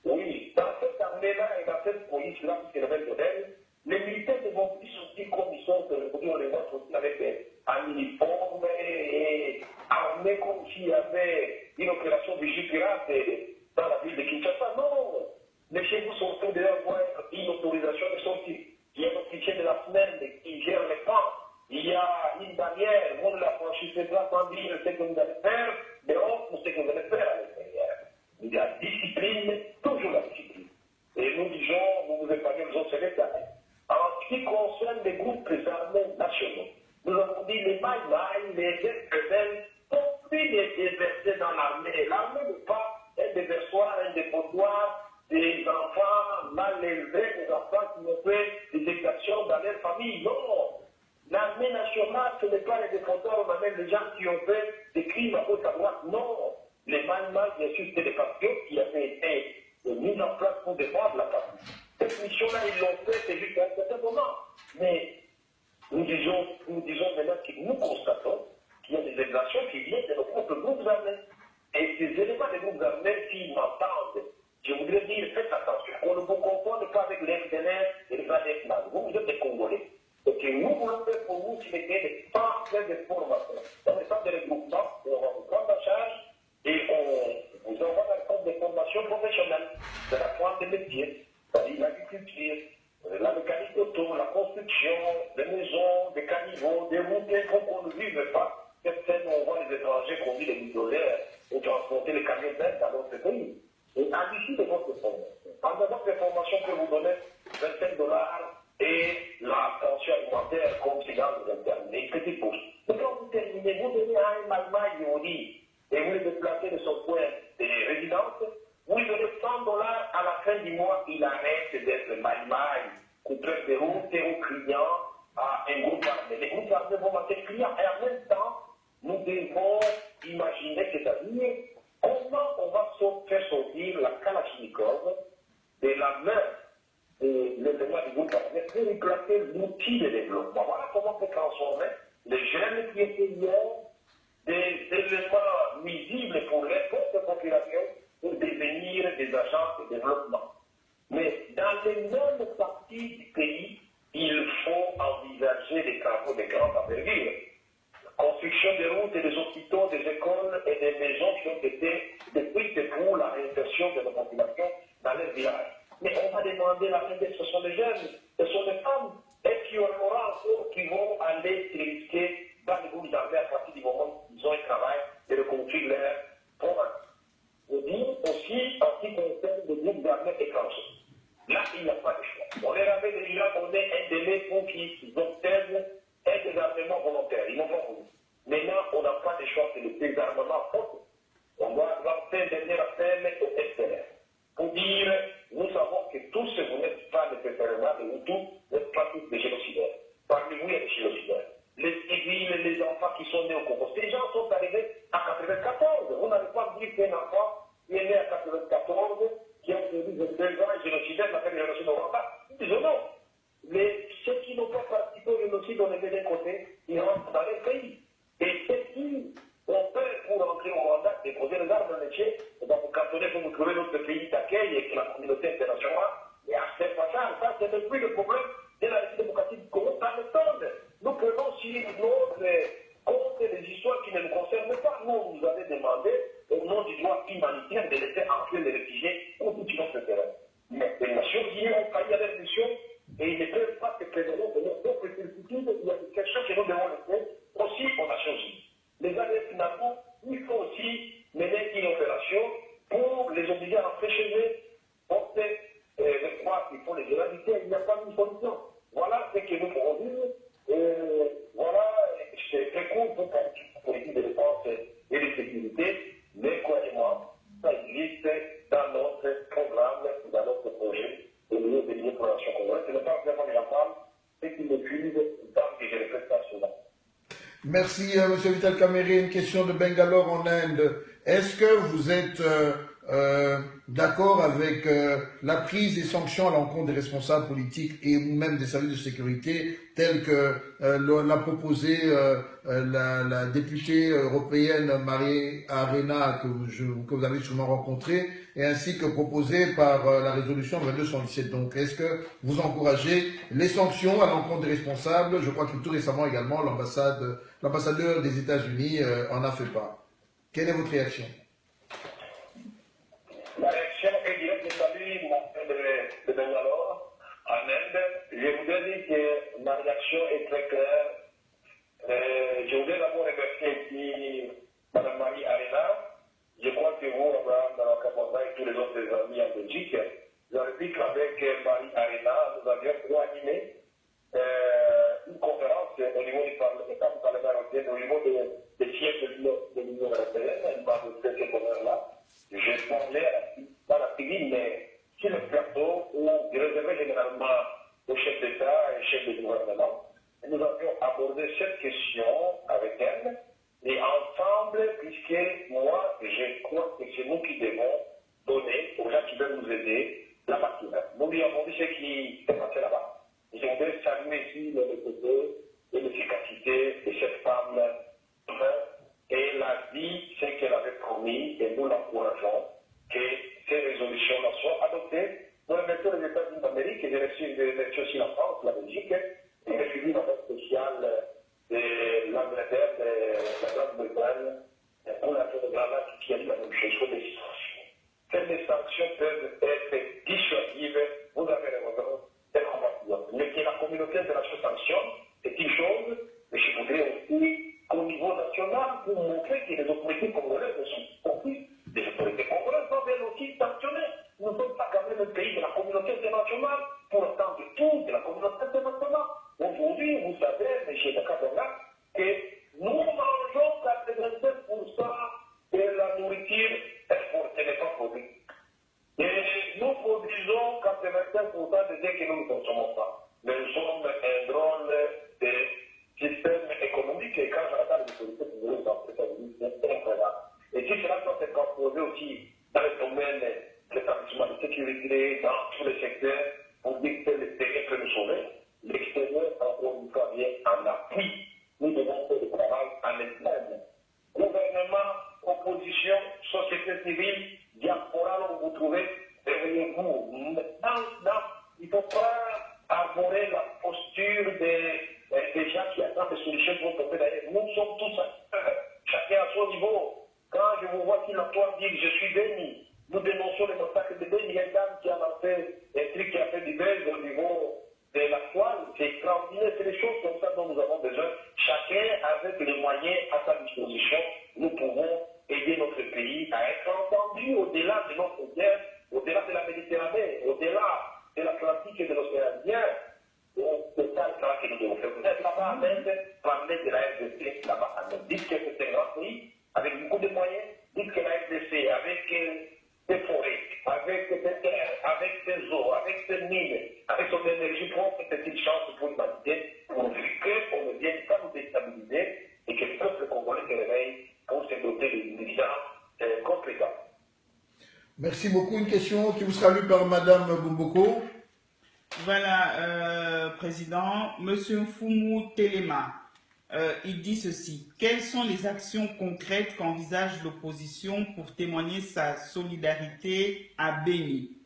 Oui, dans cette armée-là et dans cette police-là, qui est le même modèle, les militaires ne vont plus sortir comme ils sont aujourd'hui, on les voit sortir avec un uniforme et armés comme s'il y avait une opération vigilante dans la ville de Kinshasa. Non! Les chez vous sont tous d'ailleurs avoir une autorisation de sortir. Il y a un officier de la semaine qui gère les camps. Il y a une barrière, vous ne la franchissez pas sans dire ce que vous allez faire, mais on sait ce que vous allez faire à l'intérieur. Il y a discipline, toujours la discipline. Et nous disons, vous vous épargnez les autres secrétaires. En ce qui concerne les groupes armés nationaux, nous avons dit les mailles, les FPL, ont pu les déverser dans l'armée. L'armée n'est pas un déversoir, un dépotoir des enfants mal élevés, des enfants qui ont fait des exactions dans leur famille. Non! L'armée nationale, ce n'est pas les défenseurs, on amène les gens qui ont fait des crimes à gauche à droite. Non! Les Malmas, bien sûr, c'était des patriotes qui avaient été mis en place pour défendre la patrie. Cette mission-là, ils l'ont fait, c'est juste à un certain moment. Mais nous disons maintenant que nous constatons qu'il y a des exactions qui viennent de nos propres groupes armés. Et ces éléments des groupes armés, s'ils m'entendent, je voudrais dire, faites attention. On ne vous confonde pas avec les FDLR et les FDLR. Vous êtes des Congolais. Et que nous voulons faire pour vous, c'est des partenaires de formation. Dans le centre de regroupement, on va vous prendre en charge et on vous envoie dans le centre de formation professionnelle, de la pointe des métiers, c'est-à-dire l'agriculture, la mécanique auto, la construction, des maisons, des caniveaux, des routes, et qu'on ne vive pas. Certaines, on voit les étrangers conduire les millionnaires ou transporter les camions d'aide dans d'autres pays. Et à l'issue de votre formation, pendant votre formation peut vous donner $25 et la pension alimentaire comme c'est dans les internes, petit pouce. Et quand vous terminez, vous donnez à un Malma Yodi et vous le déplacez de son point de résidence, vous lui donnez $100 à la fin du mois, il arrête d'être Malma, coupeur de route et aux clients à un groupe armé. Les groupes armés vont manquer de clients et en même temps, nous devons imaginer, c'est-à-dire comment on va faire sortir la Kalachnikov de la main de l'élément du groupe armé pour y placer l'outil de développement. Voilà comment on peut transformer les jeunes qui étaient hier des éléments nuisibles pour les forces populations pour devenir des agents de développement. Mais dans les mêmes parties du pays, il faut envisager des travaux de grande envergure. Construction des routes et des hôpitaux, des écoles et des maisons qui ont été détruites pour la réinsertion de la population dans les villages. Mais on va demander la main-d'œuvre, ce sont les jeunes, ce sont les femmes, et qui aura encore qui vont aller se risquer dans les groupes armés à partir du moment où ils ont un travail et de construire leur province. Je dis aussi en ce qui concerne les groupes armés étrangers. Là, il n'y a pas de choix. On leur avait déjà donné un délai pour qu'ils obtiennent un désarmement volontaire. Ils n'ont pas voulu. Maintenant, on n'a pas de choix, c'est le désarmement forcé. On doit lancer un dernier appel au SPLR pour dire, nous savons que tous ceux vous n'êtes pas nécessairement des Hutus, vous n'êtes pas tous des génocidaires. Parmi vous, il y a des génocidaires. Les civils, les enfants qui sont nés au Congo, ces gens sont arrivés à 94. Vous n'avez pas dit qu'un enfant qui est né à 94, qui a perdu 22 ans, est génocidaire, n'a fait le génocide au Rwanda. Nous disons non. Ceux qui n'ont pas participé au génocide, on les met d'un côté, ils rentrent dans les pays. Et ceux qui ont peur pour rentrer au Rwanda, déposer les armes dans les pieds, on va vous cantonner pour vous trouver notre pays d'accueil et que la communauté internationale est assez ce n'est plus le problème de la République démocratique du Congo, ça m'étonne. Nous prenons sur notre compte des histoires qui ne nous concernent pas. Nous, on nous avait demandé, au nom du droit humanitaire, de laisser entrer les réfugiés où tout notre terrain. Mais les Nations Unies ont failli à leur mission et ils ne peuvent pas se préserver de leur propre certitude. Il y a quelque chose que nous devons laisser aussi aux Nations Unies. Les alliés finalement, il faut aussi mener une opération pour les obliger à rentrer chez eux. On sait, je crois qu'il faut les éradiquer, il n'y a pas de solution. Voilà ce que nous pouvons dire. Voilà, c'est très court pour la politique de défense et de sécurité, mais croyez-moi, ça existe dans notre programme, dans notre projet de l'Union des liens pour la nation congolaise. Ce n'est pas vraiment que j'en parle, c'est qu'il m'épuise tant que je répète ça cela. Merci, M. Vital Kamere. Une question de Bangalore en Inde. Est-ce que vous êtes d'accord avec la prise des sanctions à l'encontre des responsables politiques et même des services de sécurité, tels que l'a proposé la députée européenne Marie Arena, que vous avez sûrement rencontrée, et ainsi que proposé par la résolution 2217. Donc, est-ce que vous encouragez les sanctions à l'encontre des responsables? Je crois que tout récemment également, l'ambassadeur des États-Unis en a fait part. Quelle est votre réaction? La réaction est directe. Je salue mon frère de Bangalore en Inde. Je voudrais dire que ma réaction est très claire. Je voudrais d'abord remercier ici Mme Marie Arena. Je crois que vous, Abraham Dalakabanda et tous les autres amis en Belgique, vous avez vu qu'avec Marie Arena, nous avions co-animé une conférence au niveau du Parlement européen, au niveau des sièges de l'Union européenne. Elle m'a de ce bonheur-là. Je parlais dans la tribune, mais sur le plateau où je réservais généralement aux chefs d'État et chefs de gouvernement. Et nous avions abordé cette question avec elle. Et ensemble, puisque moi, je crois que c'est nous qui devons donner aux gens qui veulent nous aider la matière. Nous lui avons dit ce qui s'est passé là-bas. Je voudrais saluer ici le côté et l'efficacité de cette femme. Et elle a dit ce qu'elle avait promis et nous l'encourageons que ces résolutions-là soient adoptées. Nous remettons les États-Unis d'Amérique et j'ai reçu aussi la France, la Belgique, et j'ai suivi l'envoyé spécial de l'Angleterre, de la Grande-Bretagne, pour la Fédérale qui a dit la même chose sur les sanctions. Ces sanctions peuvent être dissuasives, vous avez raison, des compatriotes. Mais que la communauté internationale sanctionne, c'est une chose, mais je voudrais aussi qu'au niveau national, pour montrer que les autorités congolaises sont complices. Les autorités congolaises doivent elles aussi sanctionner. Nous ne sommes pas quand même un pays de la communauté internationale pour attendre tout de la communauté internationale. Aujourd'hui, vous savez, M. Dakabona, que nous mangeons 87% de la nourriture exportée, n'est pas produite. Et nous produisons 85% de ce que nous ne consommons pas. Mais nous sommes un drôle de système économique et quand je regarde les autorités congolaises dans les États-Unis, c'est incroyable. Et si cela doit être transposé aussi dans le domaine de l'établissement de sécurité, dans tous les secteurs, pour dire que c'est l'extérieur que nous sauvons, l'extérieur, encore une fois, vient en appui. Nous devons faire le travail en interne. Gouvernement, opposition, société civile, diaspora, où vous trouvez, réveillez-vous. Maintenant, il ne faut pas arborer la posture des gens qui attendent des solutions pour tomber derrière. Nous sommes tous chacun à son niveau. Quand je vous vois sur la toile dire je suis béni, nous dénonçons le massacre de Béni. Il y a une dame qui a lancé un truc qui a fait du buzz au niveau de la toile. C'est extraordinaire. C'est des choses comme ça dont nous avons besoin. Chacun avec les moyens à sa disposition, nous pouvons aider notre pays à être entendu au-delà de notre guerre, au-delà de la Méditerranée, au-delà de l'Atlantique et de l'océan Indien. C'est ça le travail que nous devons faire. Vous êtes là-bas en Inde, parlez de la RDC là-bas en Inde. Dites que c'est un grand pays avec beaucoup de moyens. Dites que la RDC, avec des forêts, avec des terres, avec des eaux, avec des mines, avec son énergie propre, c'est une chance pour l'humanité, pourvu qu'on ne vienne pas nous déstabiliser et que le peuple congolais se réveille pour se doter de dirigeants compétents. Merci beaucoup. Une question qui vous sera lue par Madame Bumboko. Voilà, Président. Monsieur Mfumu Telema, il dit ceci. Quelles sont les actions concrètes qu'envisage l'opposition pour témoigner sa solidarité à Béni?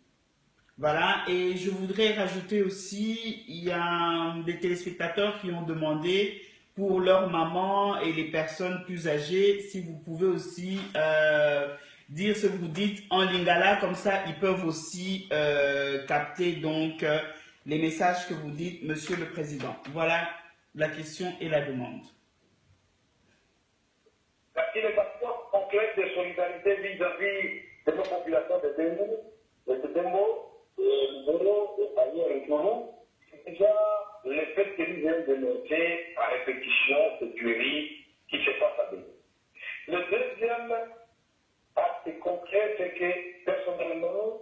Voilà, et je voudrais rajouter aussi, il y a des téléspectateurs qui ont demandé pour leur maman et les personnes plus âgées, si vous pouvez aussi dire ce que vous dites en lingala, comme ça ils peuvent aussi capter donc les messages que vous dites, Monsieur le Président. Voilà la question et la demande. Merci les actions concrètes de solidarité vis-à-vis de nos populations de Dembo, Moro et ailleurs et Toulon, c'est déjà le fait que nous venons de noter à répétition cette tuerie qui se passe à Bénin. Le deuxième acte concret, c'est que personnellement,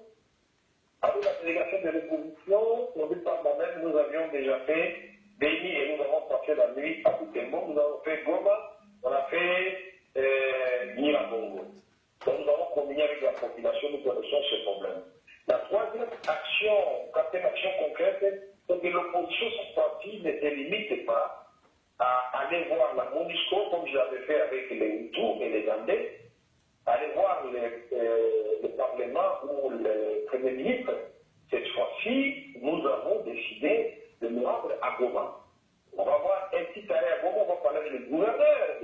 avec la délégation de l'opposition, conduite par moi-même, nous avions déjà fait Béni et nous avons passé la nuit à Butembo, nous avons fait Goma, on a fait Nyiragongo. Donc nous avons combiné avec la population, nous connaissons ce problème. La troisième action, quatrième action concrète, c'est que l'opposition cette fois-ci ne se limite pas à aller voir la MONUSCO comme je l'avais fait avec les Hutus et les Andais, aller voir le Parlement ou le Premier ministre. Cette fois-ci, nous avons décidé de nous rendre à Goma. On va voir un petit arrêt à Goma, on va parler avec le gouverneur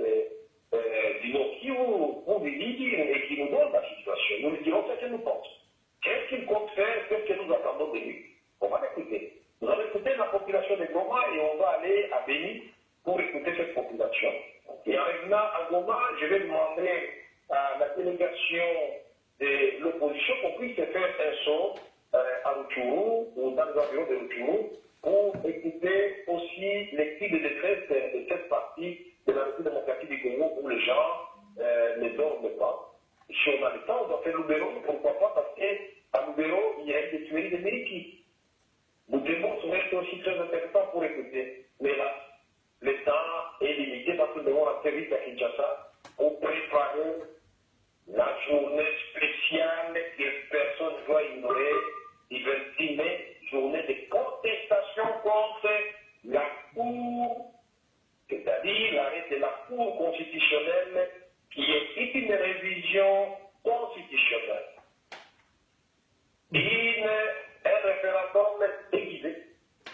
du Nord-Kivu pour lui dire et qui nous donne la situation. Nous lui dirons ce que nous pensons. Qu'est-ce qu'il compte faire, qu'est-ce que nous attendons de lui. On va l'écouter. Nous allons écouter la population de Goma et on va aller à Béni pour écouter cette population. Et en revenant à Goma, je vais demander à la délégation de l'opposition qu'on puisse faire un saut à Rutshuru ou dans les environs de Rutshuru pour écouter aussi les cris de détresse de cette partie de la République démocratique du Congo où les gens ne dorment pas. Si on a le temps, on doit faire Lubero, pourquoi pas, parce qu'à Lubero, il y a des tueries de Mériki. Lubero serait aussi très intéressant pour écouter. Mais là, le temps est limité parce que nous devons rentrer vite à Kinshasa pour préparer la journée spéciale que personne ne doit ignorer, le 26 mai, journée de contestation contre la Cour, c'est-à-dire l'arrêt de la Cour constitutionnelle qui est une révision constitutionnelle. Un référendum déguisé.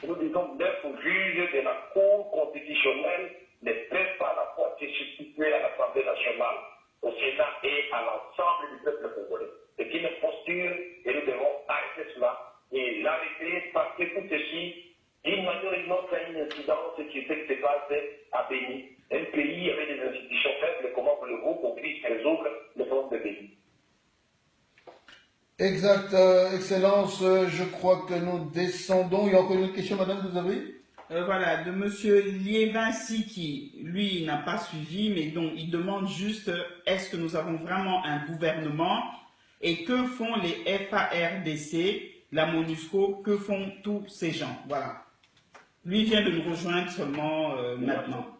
Nous disons 9 juges de la Cour constitutionnelle ne peuvent pas la fois se substituer à l'Assemblée nationale, au Sénat et à l'ensemble du peuple congolais. C'est une posture et nous devons arrêter cela et l'arrêter parce que tout ceci, d'une manière ou d'une autre, a une incidence qui fait que se passe à Béni. Un pays avec des institutions faibles, comment voulez-vous qu'on puisse résoudre le problème de Béni? Exact, Excellence, je crois que nous descendons. Il y a encore une autre question, madame, vous avez voilà, de M. Lievinci qui, lui, n'a pas suivi, mais donc il demande juste est-ce que nous avons vraiment un gouvernement et que font les FARDC, la MONUSCO, que font tous ces gens. Voilà. Lui vient de nous rejoindre seulement maintenant.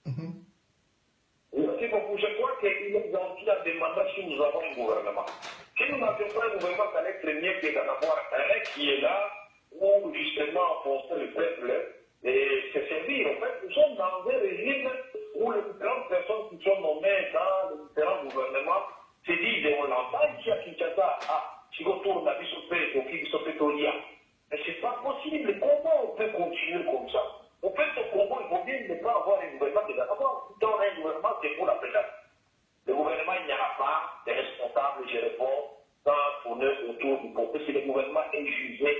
Merci beaucoup. Je crois qu'il est gentil à demander si nous avons un gouvernement. Si nous n'avions pas un gouvernement, ça allait être mieux que d'en avoir un qui est là pour justement enfoncer le peuple et se servir. En fait, nous sommes dans un régime où les différentes personnes qui sont nommées dans les différents gouvernements se disent, et on l'entend ici à Kinshasa, si on tourne la vie sur Pétoria. Mais ce n'est pas possible. Comment on peut continuer comme ça? Au fait, au Congo, il faut bien ne pas avoir un gouvernement que d'abord. Si on a un gouvernement, c'est pour la présidence. Le gouvernement, il n'y aura pas de responsables, je réponds, sans tourner autour du peuple. Si le gouvernement est jugé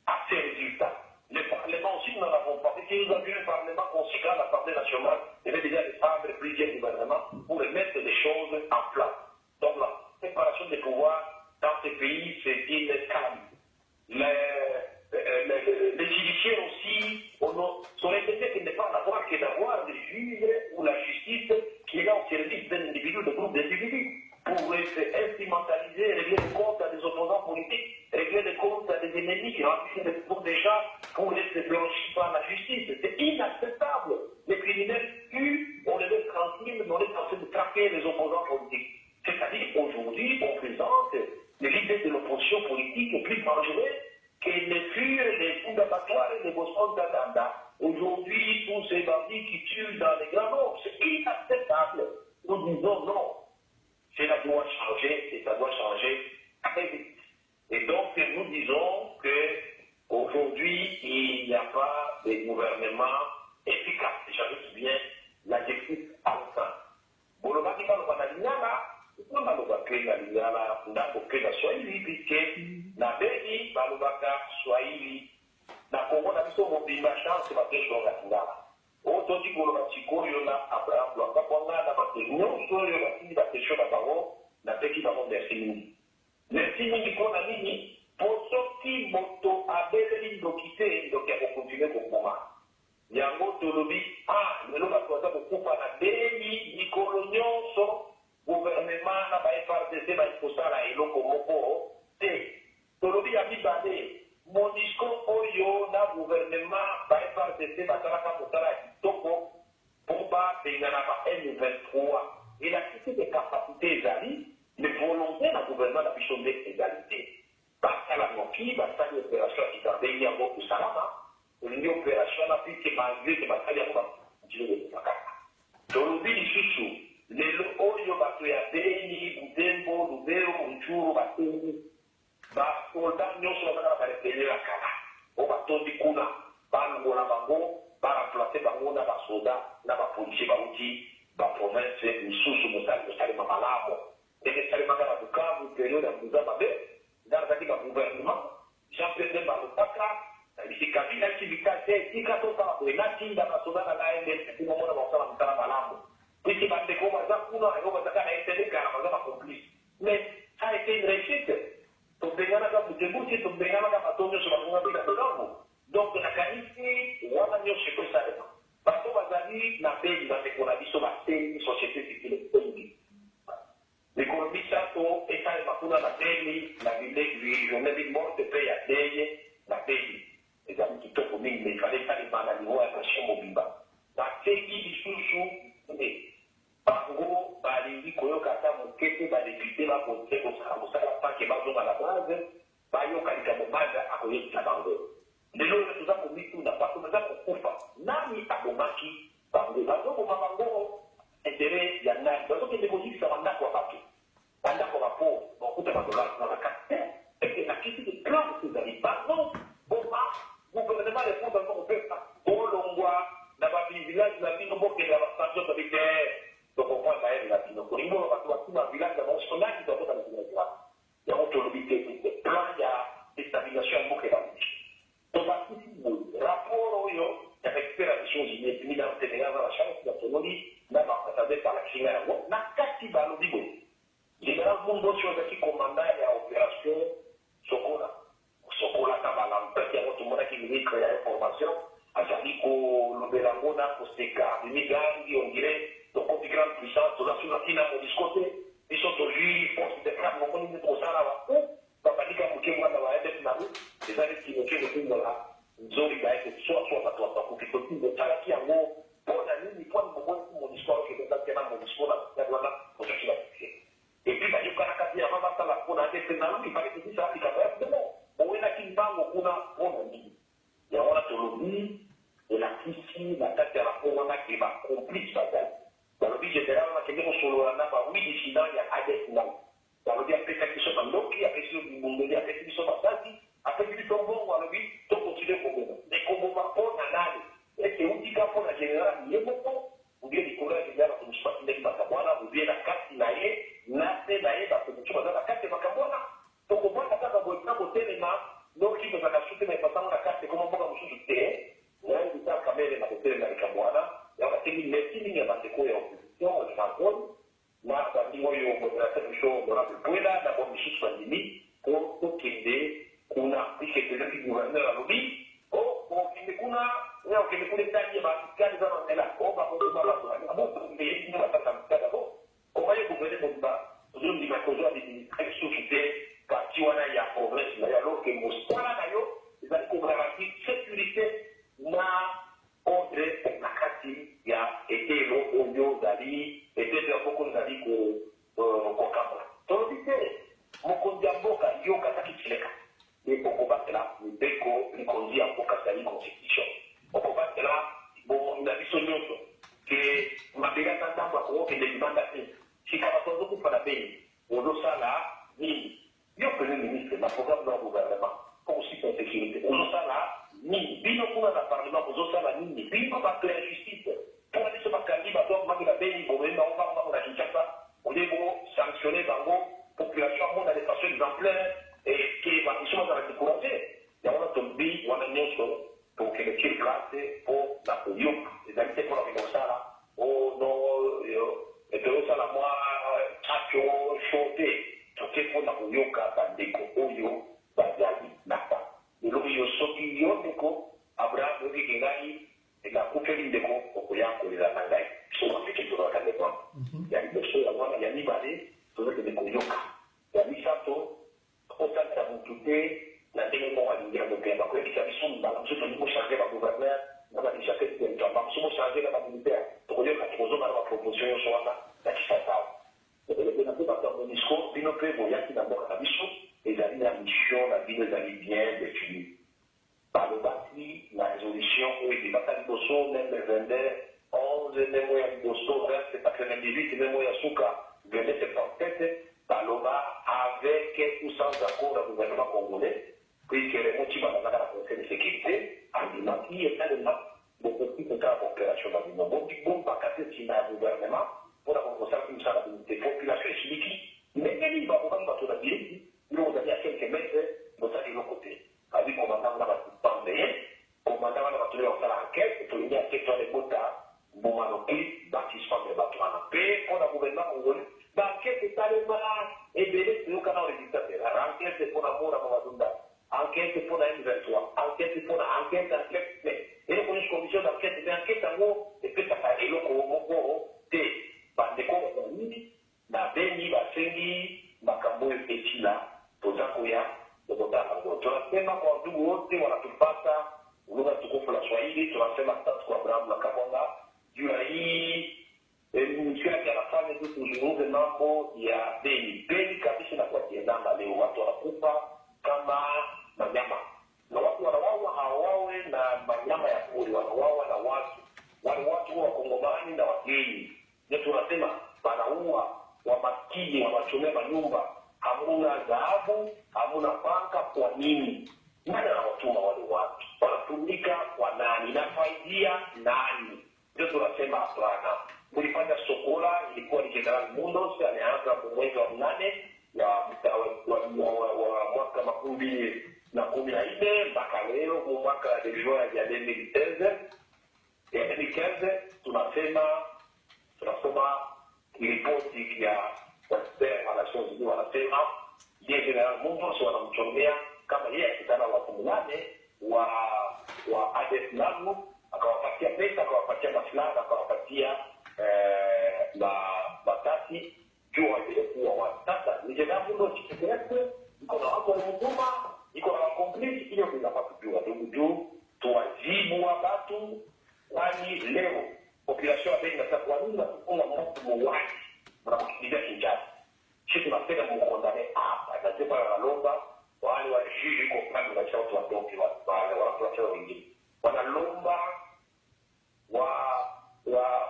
à ses résultats. Le Parlement aussi, nous n'en avons pas. Et si nous avions un Parlement conséquent, l'Assemblée nationale, il y avait déjà des femmes, plusieurs gouvernements pour mettre des choses en place. Donc la séparation des pouvoirs dans ces pays, c'est une calme. Les judiciaires aussi sont intéressés qu'il n'est pas d'avoir que d'avoir des juges ou la justice qui est là au service d'un individu, de groupes d'individus, pour instrumentaliser, régler des comptes à des opposants politiques, régler des comptes à des ennemis qui remplissent des pour des gens pour les blanchir par la justice. C'est inacceptable. Les criminels tuent, on les laisse tranquilles, mais on est en train de traquer les opposants politiques. C'est-à-dire qu'aujourd'hui, on présente les leaders de l'opposition politique plus dangereux que les furent les fous d'abattoirs et les bossons d'Adanda. Aujourd'hui, tous ces bandits qui tuent dans les grands nombres, c'est inacceptable. Nous disons non. Cela doit changer et ça doit changer très vite. Et donc, nous disons ke na lingala ndako ke na Swahili puisque na Beni balobaka Swahili na Kongo na biso mobimba chance bakesho nga lingala oto di koloba sikoyo na Abraham Lwanga kwanga na bato nyonso oyo batindi bakesho na bango na peki bango merci mingi merci mingi mpona nini po soki moto abeleli ndoki te ndoki akokontinue kokoma yango tolobi lelo bato baza kokufa na Beni mikolo nyonso gouvernement na ba-FRDC bakosala eloko moko te tolobi ya mibale MONUSCO oyo na gouvernement ba-FRDC basalaka mosala ya kitoko mpo babengana ba M23 elakisi de capacité ezali mais volonté na gouvernement na biso nde égalité basala noki basali opération ya kitambeli yango kosalama olingi opération na pike malgré ke basali yango bakutile kokakaka tolobi lisusu lelo oyo bato ya Beni Butembo Lubero Rutshuru batengi basoldat nyonso bazaka na barepele ya kala o batondi kuna balongola bango baremplace bango na basoldat na bapolisier bauti baprovince misusu mosalema malamu ndenge esalemaka na Bukavu periode ya Buza mabe ndazaki ba gouvernement Jean-Pierre balobaka bisika bila kibika te tika tosala boye natinda basoldat na l'AMS mpona mona basala mosala malamu puisque bandeko baza kuna yango bazaka na etelekana baza bacomplice mais ça a été une réussite tobenganaka butebuti tobenganaka bato nyonso bakonga mpe na elongo donc nakanisi wana nyonso ekosalema bato bazali na Beni bandeko na biso basengi société civile esengi likolo misato esalema kuna na Beni na journée ville morte mpe ya deye na Beni ezali kitoko mingi mais ifale esalema na niveau ya nation mobimba basengi lisusu bango balingi koyoka ata moke te badepute bakote kosala mosala pake bazonga na base bayoka likambo baza akoyekisa bango lelo oyo toza komituna bato baza kokufa nani abomaki bango bazoboma bango intere ya nani bazokende kozikisa bandako ya bato bandako ya bapo bakuta badolari na bakate eke nakisi de plan ezali bango boma gouvernement répond bango kopesa bolongwa na bavillage na bino bokende ya bastation militaire tokopona bayeli na bino kolingo bato bakima village ya bango sonaki tokota na village wana yango tolobi te plan ya déstabilisation ya mboka ebandi tobakisi boye rapport oyo ya expert ya nations unies epimi na senegal na chance ya tonoli na baambassadeur balakisinga yango na kati balobi boye général mundosi ozaki komanda ya opération sokola ta balampeti yango tomonaki ministre ya information azali kolobela ngo na koseka mimigangi on dirait tokoti grande puissance tozasungaki na MONUSCO te biso tozwi force de frappe moko nini tosala baku babandika moke mwana bayedet na ezali kinoke kotingola nzori bayeke swaswa bato bakufi totingotalaki yango mpona nini mpona momoni MONUSCO akokendaki na MONUSCO na wana kozaki bakufi epuis bayokanaka te yama basala mpona adese nalongi baleki bisa likambo ya demo owenaki mbango kuna mpona nini yango wana tolobi elakisi na kati ya rapport wana ke bacomplice bazali balobi général nakende kosolola na bawi dissident ya ADF ngai balobi apesaki biso bandoki apesi biso bibundeli apesi biso basasi apesi biso mbongo alobi tokontinue koboma ekoboma mpo na nani eke utika mpo na général ye moko ubie likolo ya général akomisipasi ndenge makambo wana ubie na kati na ye na se na ye bato motu baza na kati ya makambo wana tokobwaka kaka boyena kotelema noki tozaka sute na epasango na kati ekoma mboka mosusu te naye vital kamere na kotelema likambo wana yango batengi merci mingi ya bandeko ya opposition genavol na bandingo oyo modérateur biso honorable bwela na bomisusu bandimi mpo tokende kuna puisque ezaki gouverneur alobi okende kuna okende kuna etali ya bafikali eza na nzela o bakokoma bazoabombeyesine batata mikali abo omaye gouverne mobimba ozondima kozwa biministre lisusu te parti wana ya province na yo alors ke mosala na yo ezali kogarantir sécurité na ordre na kati ya etelo oyo ozali etelo ya moko ezali kokamba tolobi te mokonzi ya mboka yokataki kileka e okobatela mibeko likonzi ya mboka ezali constitution okobatela bomomi na biso nyonso ke mabega na ntango akokokende libanda te sika bato ozokufa na Beni ozosala nini yo premier ministre na programme na gouvernement pour aussi en sécurité ozosala nini bino kuna na parlement ozosala nini bino bato ya justice mpona biso bakangi bato bakomaki na Beni bomemi bango bango na Kinshasa olie bo sanctionne bango population a des façons exemplaires et qui va sont à décourager. Il y a un tombé, on a une chose pour que les tirs placent pour la polio. Les habitants pour la comme ça là. Oh non, et tout ça là, moi, atio, choté, choté pour la polio, car déco, oyo, bazali, napa. Et l'oyo soki yo déco, Abraham, le Rigingai, et la coupe déco, au Koyan, pour les Amangai, sont africains pour la Canada. Il y a une chose à moi, il y a ni balé, tout le monde est yoka. Il y a ni sato, autant que ça vous coûte, la démon à l'univers de paix. Donc, les sont dans la mesure où nous changer la gouverneur, dans la déjà fait des gens, nous changer la militaire. Pour dire que nous avons la proposition sur la qui s'attend. Et nous avons dans le discours, nous avons voyagé d'abord la mission, et la mission, la vie nous allait bien définie. Par le bâti, la résolution, oui, les batailles d'Osso, même les vendeurs, 11, les moyens d'Osso, c'est pas que les 18, les moyens Souka, venaient se faire Paloma avec ou sans accord du gouvernement congolais, puisque les motifs dans la Conseil de sécurité, argument qui est tellement beaucoup plus de cas d'opération dans le monde. Bon, pas casser si le gouvernement, pour la constatation comme ça, la population est chimique, mais il va pouvoir battre la vie, nous on a dit à quelques mètres, nous allons de l'autre côté. Avec le commandant de la pandémie, le commandant de la pandémie, on fait l'enquête, pour lui dire que tu as les botas, bon, manopé, bâtissement de bâtiment en paix, on a le gouvernement congolais. L'enquête est tellement éveillée sur le canal résultat. L'enquête c'est pour l'amour à Mavazunda. Enquête c'est pour la M23. Enquête c'est pour l'enquête, enquête. Et le police commission d'enquête, c'est enquête en haut, et puis ça fait le Congo, des bandeko, la Beni, la Sengi, Makambo et Petila, Tozakoya, le Botabango. Tunasema kwa ndugu wote wanatupata, lugha tukufu la Swahili, tunasema tatu kwa Abraham na Kabonga, juu ya hii mwisho yake anafanya tu tuzungumze mambo ya Beni. Beni kabisa na kwa kiendanga leo watu wanakufa kama manyama. Na watu wanawawa hawawe na manyama ya pori, wanawawa na watu. Wale watu wa Kongomani na wageni. Ndio tunasema wanaua wa maskini, wanachomea manyumba. Hamuna dhahabu, hamuna panga, kwa nini? Nani anawatuma wale watu? Wanatumika kwa nani? Inafaidia nani? Ndio tunasema hapana. Kulifanya Sokola ilikuwa ni General Mundos, alianza mwezi wa 8 wa mwaka 2014 mpaka leo mwaka wa juin ya 2015. Ya 2015 tunasoma ripoti ya Western Relations Unies wanasema yeye General Mundos wanamchomea kama yeye akitana watu 8 wa ADF Namu, akawapatia pesa, akawapatia maslaha, akawapatia batati juu walikuwa watu. Sasa ni General Mundos kidogo, iko na watu wa huduma, iko na wakompleti, hiyo tunapata kujua ndugu, tuwajibu wa watu, kwani leo population ya Beni na kwa nini tunakuwa mtu mmoja mnakukimbia Kinshasa. Sisi tunapenda mkondane hapa, na sema wanalomba wale wa jiji kwa sababu na watu wadogo watu wengine wanalomba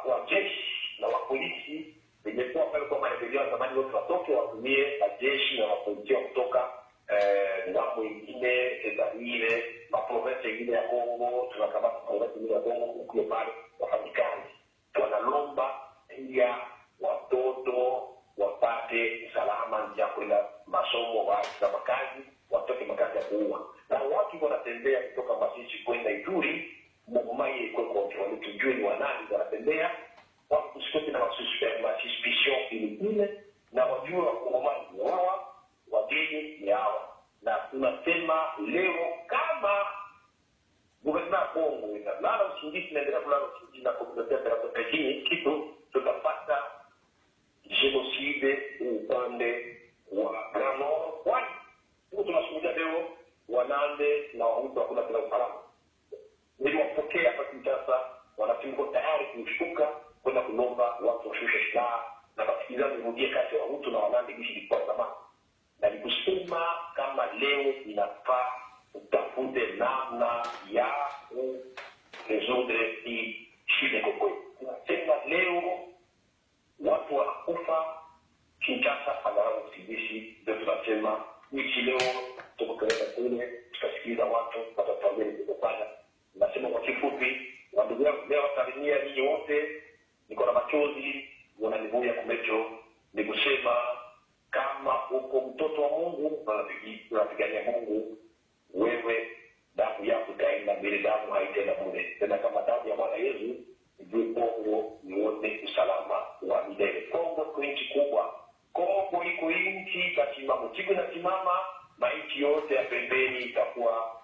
wa jeshi na wa polisi imekuwa pale kwa maendeleo ya zamani, watu watoke watumie majeshi na wapolisi kutoka ngambo ingine Tanzania, maprovinsi ingine ya Kongo, tunakamata provinsi ingine ya Kongo huko pale wafanyikazi. Wanalomba pia watoto wapate salama ya kwenda masomo wa makazi, watoke makazi ya kuua. Na watu wanatembea kutoka Masisi kwenda Ituri, Mugumai iko control, tujue ni wanani wanatembea, watu kusikote na suspicion ile na wajua Mugumai ni hawa, wageni ni hawa. Na tunasema leo kama gouvernement Kongo inalala usingizi na endelea kulala usingizi na kukuletea pekini kitu tutapata genocide upande wa Grand Nord, kwani huko tunashuhudia leo Wanande na Wahutu hakuna tena usalama. Niliwapokea hapa Kinshasa, wanafiko tayari kushuka kwenda kulomba watu washushe silaha na kusikiliza mirudie kati ya Wahutu na Wanande kishi ilikuwa zamani. Na nikusema kama leo inafaa utafute namna ya kuresoudre hii shida kwa. Tunasema leo watu wanakufa Kinshasa angalau usingizi, ndio tunasema nchi leo tukapeleka kule tukasikiliza watu watatuambia kufanya. Nasema kwa kifupi, wandugu yangu leo Tanzania ninyi wote niko na machozi wananivuja kumecho, ni kusema kama kwa mtoto wa Mungu tunapigania Mungu, wewe damu yako itaenda mbele, damu haitaenda bure. Tena kama damu ya Bwana Yesu ndio Kongo nione usalama wa milele. Kongo ni nchi kubwa. Kongo iko nchi itasimama, siku inasimama, nchi yote ya pembeni itakuwa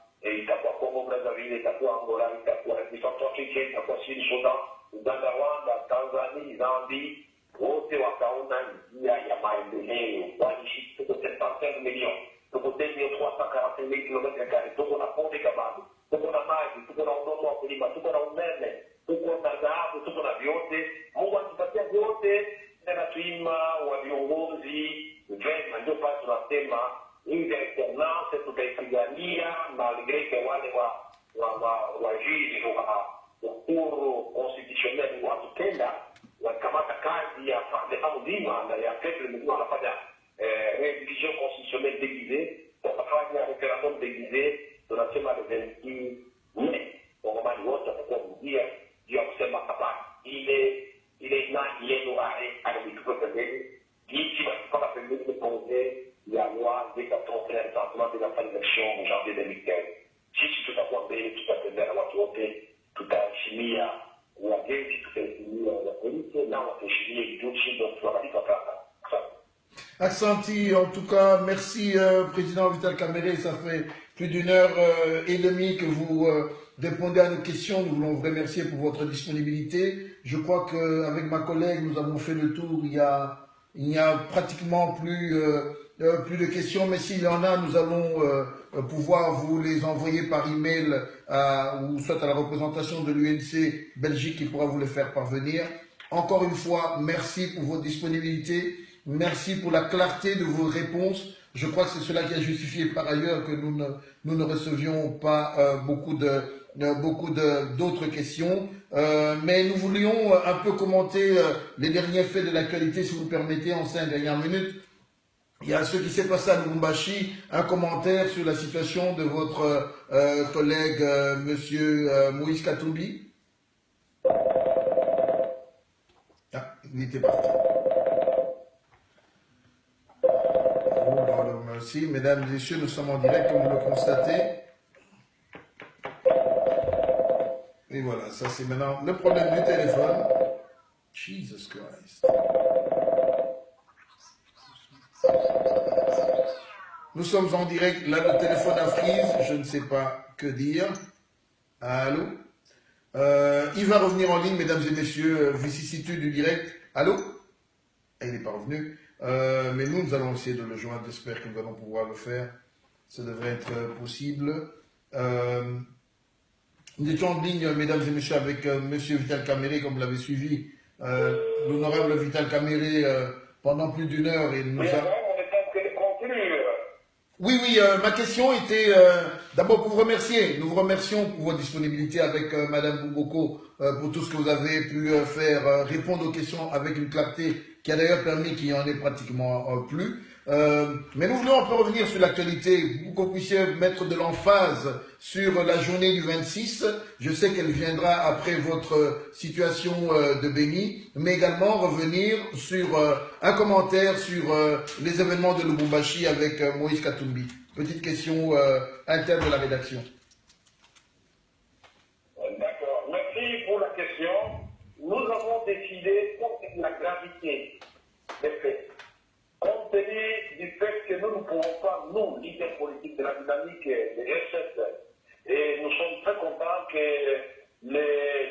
Kongo Brazzaville, itakuwa Angola, itakuwa South Africa, itakuwa Sud Sudan, Uganda, Rwanda, Tanzania, Zambia, wote wakaona njia ya maendeleo. Waishi tuko 75 milioni, tuko 345 kilomita kare, tuko na ponde kabambi, tuko na maji, tuko na udongo wa kulima, tuko na umeme, tuko na dhahabu, tuko na vyote. Mungu atupatia vyote, tena tuima wa viongozi vema. Ndio pale tunasema independence tutaipigania, malgré wale wa juge wa Cour constitutionnelle watupenda wakamata kazi ya parlement mzima na ya peuple mzima, wanafanya révision constitutionnelle déguisée, wanafanya référendum déguisé. Tunasema le 26 mai Wangomani wote watakuwa mjia juu ya kusema hapana, ile nani yenu alitupe pembeni, jinsi wakipaka pembeni projet ya loi de 93 changement de la fin d'élection en janvier 2015. Sisi tutakuwa mbele, tutatembea na watu wote, tutaheshimia wageni, tutaheshimia wapolisi na wataheshimia nchi, ndio tunabadilika sasa. Aksanti, en tout cas, merci Président Vital Kamerhe, ça fait plus d'une heure et demie que vous répondez à nos questions. Nous voulons vous remercier pour votre disponibilité. Je crois qu'avec ma collègue, nous avons fait le tour. Il n'y a pratiquement plus de questions, mais s'il y en a, nous allons pouvoir vous les envoyer par email ou soit à la représentation de l'UNC Belgique qui pourra vous les faire parvenir. Encore une fois, merci pour votre disponibilité. Merci pour la clarté de vos réponses. Je crois que c'est cela qui a justifié par ailleurs que nous ne recevions pas beaucoup d'autres questions. Mais nous voulions un peu commenter les derniers faits de l'actualité, si vous le permettez, en 5 dernières minutes. Il y a ce qui s'est passé à Lubumbashi, un commentaire sur la situation de votre collègue, monsieur Moïse Katumbi. Ah, il était parti. Merci, mesdames et messieurs, nous sommes en direct, comme vous le constatez. Et voilà, ça c'est maintenant le problème du téléphone. Jesus Christ. Nous sommes en direct, là le téléphone a freeze, je ne sais pas que dire. Allô? Il va revenir en ligne, mesdames et messieurs, vicissitude du direct. Allô? Il n'est pas revenu. Mais nous allons essayer de le joindre, j'espère que nous allons pouvoir le faire. Ça devrait être possible. Nous étions en ligne, mesdames et messieurs, avec monsieur Vital Kamerhe, comme vous l'avez suivi. L'honorable Vital Kamerhe pendant plus d'une heure. Et nous Oui, ma question était d'abord pour vous remercier. Nous vous remercions pour votre disponibilité avec Madame Bouboko pour tout ce que vous avez pu faire, répondre aux questions avec une clarté qui a d'ailleurs permis qu'il n'y en ait pratiquement plus. Mais nous voulons un peu revenir sur l'actualité, pour qu'on puisse mettre de l'emphase sur la journée du 26. Je sais qu'elle viendra après votre situation de Béni, mais également revenir sur un commentaire sur les événements de Lubumbashi avec Moïse Katumbi. Petite question interne de la rédaction. D'accord. Merci pour la question. Nous avons décidé, compte tenu de la gravité des faits, compte tenu du fait que nous ne pouvons pas, nous, leaders politiques de la dynamique des G7, et nous sommes très contents que les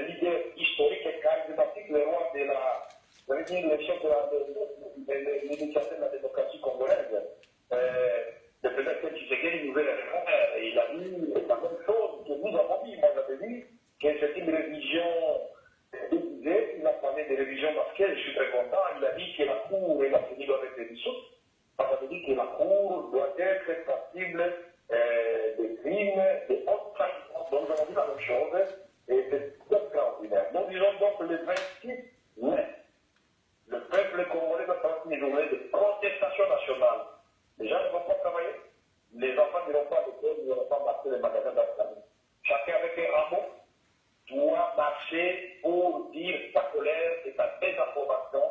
leaders historiques et charismatiques, les rois de l'initiative de la démocratie congolaise, le président Tshisekedi nous a répondu, et il a dit la même chose que nous avons dit. Moi, j'avais dit que c'est une révision déguisée. Il a parlé de révision masquée, je suis très content. Il a dit que la Cour et la CENI doivent être dissoutes. Ça veut dire que la Cour doit être passible des crimes, des hautes trahisons. Donc, nous avons dit la même chose, et c'est extraordinaire. Nous disons donc le 26 mai, le peuple congolais va passer une journée de protestation nationale. Les gens ne vont pas travailler, les enfants n'iront pas à l'école, ils n'iront pas marcher les magasins d'Afrique. Chacun avec un rameau doit marcher pour dire sa colère et sa désapprobation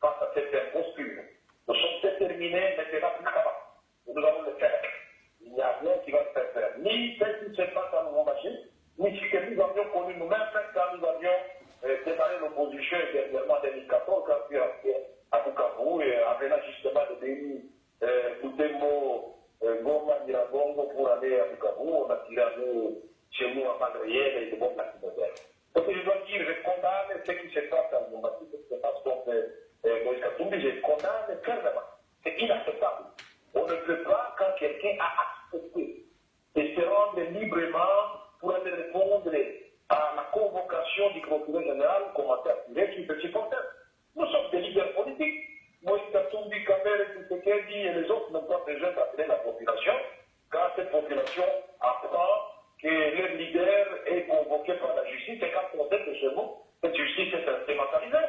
face à cette imposture. Nous sommes 7 terminé maintenant plus qu'avant. Nous allons le faire. Il n'y a rien qui va se faire. Ni ce qui se passe à nos machines, ni ce que nous avions connu nous-mêmes quand nous avions démarré l'opposition dernièrement en 2014, quand je suis à Bukavu, en venant justement de pays Boutembo, Goma, Miragongo pour aller à Bukavu, on a tiré chez nous en balle réelle et de bombes lacrymogènes. Donc je dois dire, je condamne ce qui se passe à Mombasa, ce qui se passe contre Moïse Katumbi, je condamne fermement. C'est inacceptable. On ne peut pas, quand quelqu'un a accepté et se rendre librement pour aller répondre à la convocation du procureur général, commencer à tirer sur le supporter. Nous sommes des leaders politiques. Moïse Katumbi, Kamere, Tshisekedi et les autres n'ont pas besoin d'appeler la population. Quand cette population apprend que leur leader est convoqué par la justice, et quand on sait que chez nous, cette justice est instrumentalisée,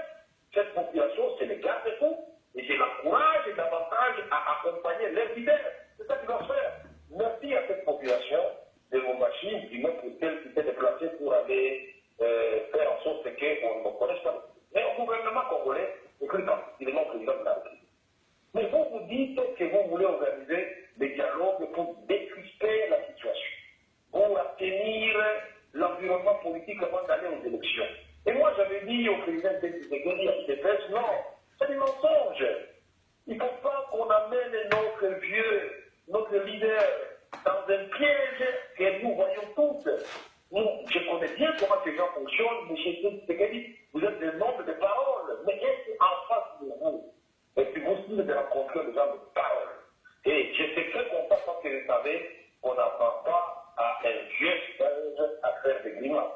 cette population, c'est le garde-fou. Et je l'encourage davantage à accompagner leur leader. C'est ça qu'ils doivent faire. Merci à cette population de nos machines, du moins pour celles qui s'est déplacée pour aller faire en sorte qu'on ne connaisse pas. Mais au gouvernement congolais, écrit particulièrement le président de la République. Mais vous dites que vous voulez organiser des dialogues pour décrisper la situation, pour atténuer l'environnement politique avant d'aller aux élections. Et moi, j'avais dit au président Tshisekedi à l'UDPS, non, c'est du mensonge. Il ne faut pas qu'on amène notre vieux, notre leader, dans un piège que nous voyons tous. Je connais bien comment ces gens fonctionnent, mais chez Tshisekedi, vous êtes des nombres de paroles, mais est-ce en face de vous? Et puis vous aussi de rencontrer des gens de parole. Et je sais très content parce que vous savez qu'on n'apprend pas à un vieux singe à faire des grimaces.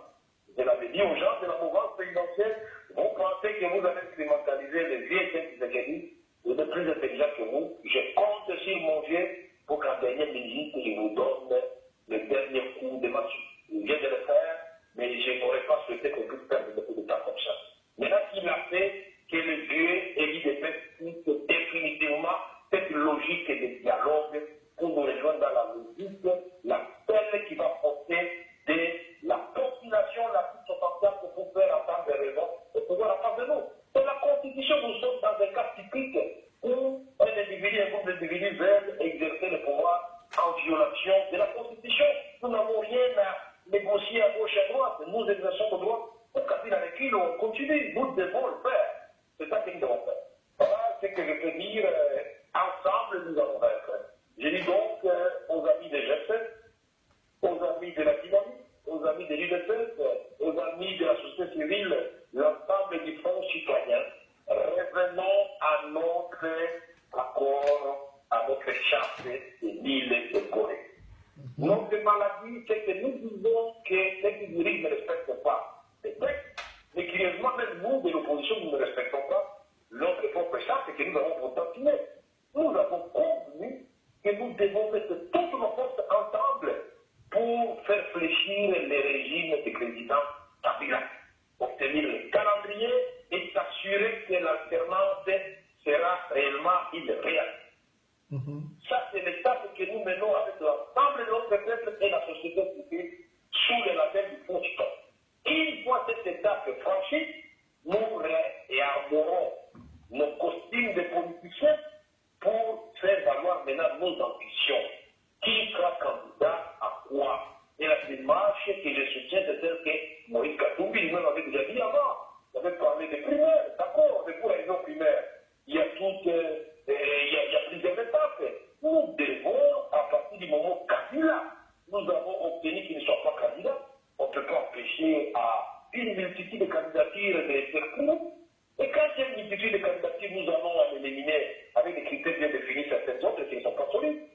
Je l'avais dit aux gens de la mouvance présidentielle, vous pensez que vous allez instrumentaliser les vieux Tshisekedi, vous êtes plus intelligent que vous. Je compte sur mon vieux pour qu'en dernière minute, je vous donne le dernier coup de massue. Je viens de le faire, mais je n'aurais pas souhaité qu'on puisse perdre beaucoup de temps comme ça. Maintenant qu'il a fait que le vieux et l'IDP quitte définitivement cette logique de dialogue pour nous rejoindre dans la logique, la seule qui va porter de la population la plus potentielle pour faire entendre des raisons et pouvoir en face de nous. Dans la Constitution, nous sommes dans un cas typique où un individu, un groupe d'individus veulent exercer le pouvoir en violation de la Constitution. Nous n'avons rien à négocier à gauche et à droite. Nous exerçons le droit. Au Kabila avec qui on continue. Nous devons le faire. C'est ça que nous devons faire. Voilà ce que je peux dire. Ensemble, nous allons vaincre. Je dis donc aux amis des G7, aux amis de la dynamique, aux amis de l'UDPS, aux amis de la société civile, l'ensemble du front citoyen, revenons à notre accord, à notre charte de l'île de Corée. Notre maladie, c'est que nous disons que ceux qui dirigent ne respectent pas les textes, mais curieusement, même nous, de l'opposition, nous ne respectons pas notre propre charte et que nous avons pourtant signé. Nous avons convenu que nous devons mettre toutes nos forces ensemble pour faire fléchir les régimes des présidents Kabila, obtenir le calendrier et s'assurer que l'alternance sera réellement une réalité. Ça, c'est l'étape que nous menons avec l'ensemble de notre peuple et la société civile sous le label du Fonds Stop. Une fois cette étape franchie, nous réarmerons nos costumes de politiciens pour faire valoir maintenant nos ambitions. Qui sera candidat à quoi? Et la démarche que je soutiens, c'est celle que Moïse Katumbi lui-même avait déjà dit avant. Il avait parlé des primaires, d'accord, mais pour la raison primaire, il y a plusieurs étapes. Nous devons, à partir du moment Kabila, nous avons obtenu qu'il ne soit pas candidat. On ne peut pas empêcher à une multitude de candidatures de faire cours. Et quand il y a une multitude de candidatures, nous allons en éliminer avec des critères bien définis certaines autres qui ne sont pas solides.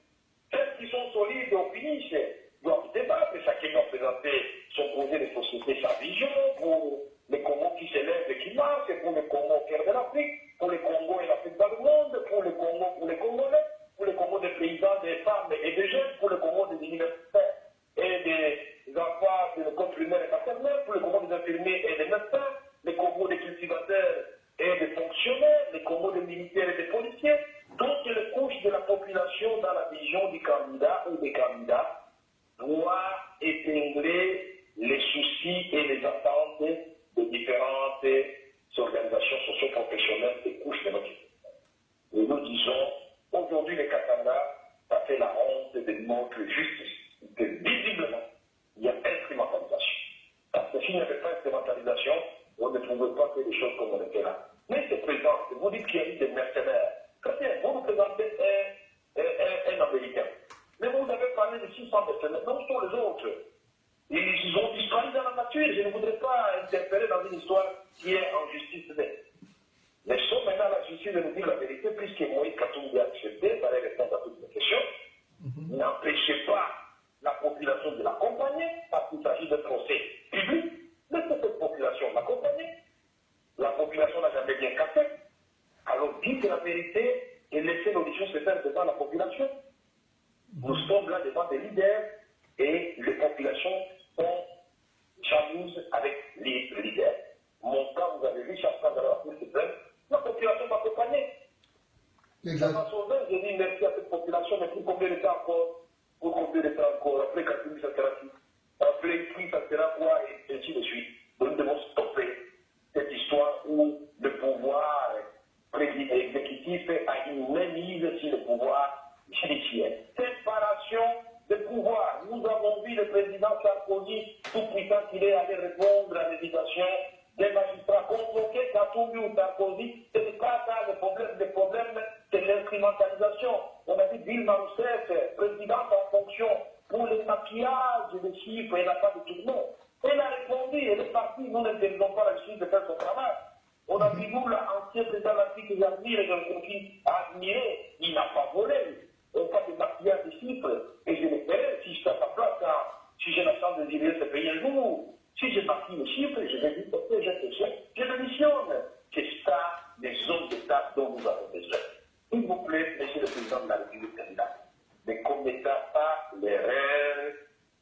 Celles qui sont solides au finish doivent débattre, chacun doit présenter son projet de société, sa vision pour les Congos qui s'élèvent et qui marchent, pour les Congos au cœur de l'Afrique, pour les Congos et l'Afrique dans le monde, pour les Congos, pour les Congolais, pour les Congos des paysans, des femmes et des jeunes, pour les Congos des universitaires et des enfants de l'école primaire et maternelle, pour les Congos des infirmiers et des médecins, les Congos des cultivateurs et des fonctionnaires, les Congos des militaires et des policiers, toutes les couches de la population dans la vision du candidat ou des candidats doit épingler les soucis et les attentes de différentes organisations socio-professionnelles et couches de notre société. Et nous disons aux aujourd'hui, les Katanga, ça fait la honte de notre justice. Que visiblement, il y a instrumentalisation. Parce que s'il n'y avait pas instrumentalisation, on ne pouvait pas faire des choses comme on était là. Mais c'est présent, vous dites qu'il y a eu des mercenaires. Quand vous nous présentez un Américain, mais vous avez parlé de 600 mercenaires, non, ce sont les autres. Ils ont disparu dans la nature. Je ne voudrais pas interférer dans une histoire qui est en justice. Mais sauf maintenant la justice de nous dire la vérité, puisque Moïse Katumbi a accepté, ça allait répondre à toutes les questions, n'empêchez pas la population de l'accompagner, parce qu'il s'agit de procès public. Laissez cette population l'accompagner. La population n'a jamais bien capté. Alors dites la vérité et laissez l'audition se faire devant la population. Nous sommes là devant des leaders et les populations sont jalouses avec les leaders. Mon cas, vous avez vu, chaque fois dans la Cour suprême, la population m'a accompagné. Exact. Dans ma sauveuse, j'ai dit merci à cette population, mais pour combien de temps encore? Pour combien de temps encore? Après, quand ça sera qui? Après, puis, ça sera quoi? Et ainsi de suite. Donc, nous devons stopper cette histoire où le pouvoir exécutif a une mainmise sur le pouvoir judiciaire. Séparation de pouvoir. Nous avons vu le président Sarkozy, tout puissant qu'il est, allé répondre à l'invitation des magistrats convoqués, Katumbi ou Sarkozy. Ce n'est pas ça le problème. Le problème, c'est l'instrumentalisation. On a dit Dilma Rousseff, présidente en fonction, pour le maquillage des chiffres, elle n'a pas de tout le monde. Elle a répondu, elle est partie, nous ne devons pas réussir de faire son travail. On a dit, nous, l'ancien président de l'Afrique, que j'admire et que je continue à admirer, il n'a pas volé. On parle de maquillage des chiffres, et je le ferai si je suis à sa place, si j'ai la chance de diriger ce pays un jour. Si j'ai parti les chiffres, je vais dire, ok, je démissionne. C'est ça, les hommes d'État dont nous avons besoin. S'il vous plaît, monsieur le président de la République, ne commettez pas l'erreur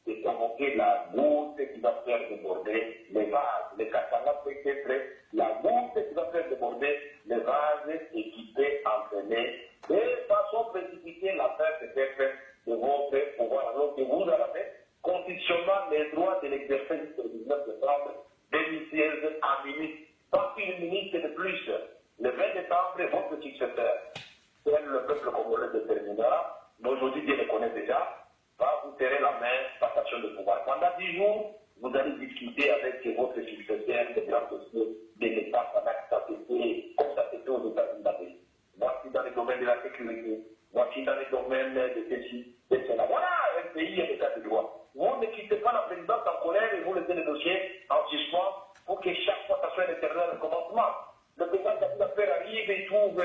de provoquer la goutte qui va faire déborder les vases. Les Katanga peut être la goutte qui va faire déborder les vases et qui peut entraîner de façon précipitée la perte peut-être de votre pouvoir. Alors que vous avez constitutionnellement les droits de l'exercice du 19 décembre 2016 en ministre. Pas une ministre de plus. Le 20 décembre, votre successeur, c'est le peuple congolais déterminera, mais aujourd'hui Dieu le connaît déjà, va vous serrer la main, passation de pouvoir. Pendant 10 jours, vous allez discuter avec votre successeur des grands dossiers de l'État, comme ça s'est fait aux États-Unis. Voici dans le domaine de la sécurité, voici dans le domaine de ceci, de cela. Voilà un pays et l'état de droit. Vous ne quittez pas la présidence en colère et vous laissez le dossier en suspens pour que chaque fois ça soit un éternel recommencement. Le président Kabila Père arrive et trouve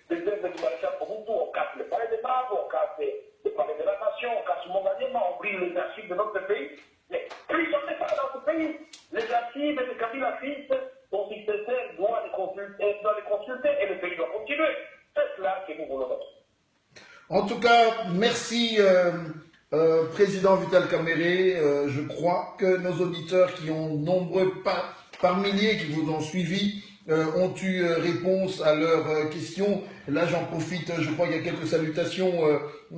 des œuvres du maréchal Mobutu, on casse le palais de Mabo, on casse le palais de la nation, on casse momentanément, on brille les archives de notre pays. Mais plus jamais ça dans ce pays. Les archives de Kabila fils, son successeur doit les consulter et le pays doit continuer. C'est cela que nous voulons faire. En tout cas, merci Président Vital Kamerhe. Je crois que nos auditeurs qui ont nombreux par milliers qui vous ont suivi ont eu réponse à leurs questions. Là, j'en profite, je crois qu'il y a quelques salutations.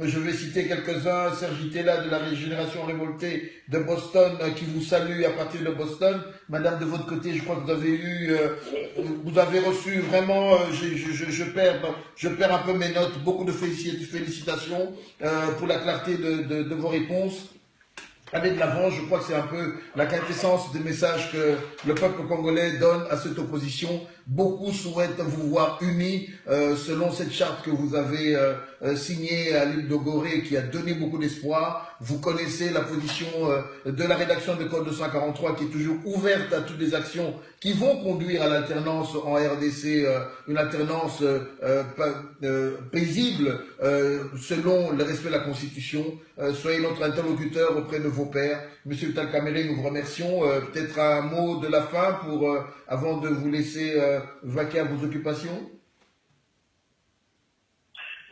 Je vais citer quelques-uns. Serge Tella de la Génération Révoltée de Boston qui vous salue à partir de Boston. Madame, de votre côté, je crois que vous avez eu, vous avez reçu vraiment, je perds un peu mes notes, beaucoup de félicitations pour la clarté de vos réponses. Allez de l'avant, je crois que c'est un peu la quintessence des messages que le peuple congolais donne à cette opposition. Beaucoup souhaitent vous voir unis selon cette charte que vous avez signée à l'île de Gorée qui a donné beaucoup d'espoir. Vous connaissez la position de la rédaction de Code 243 qui est toujours ouverte à toutes les actions qui vont conduire à l'alternance en RDC, une alternance paisible selon le respect de la Constitution. Soyez notre interlocuteur auprès de vos pairs. Monsieur Vital Kamerhe, nous vous remercions. Peut-être un mot de la fin pour, avant de vous laisser vaquer à vos occupations.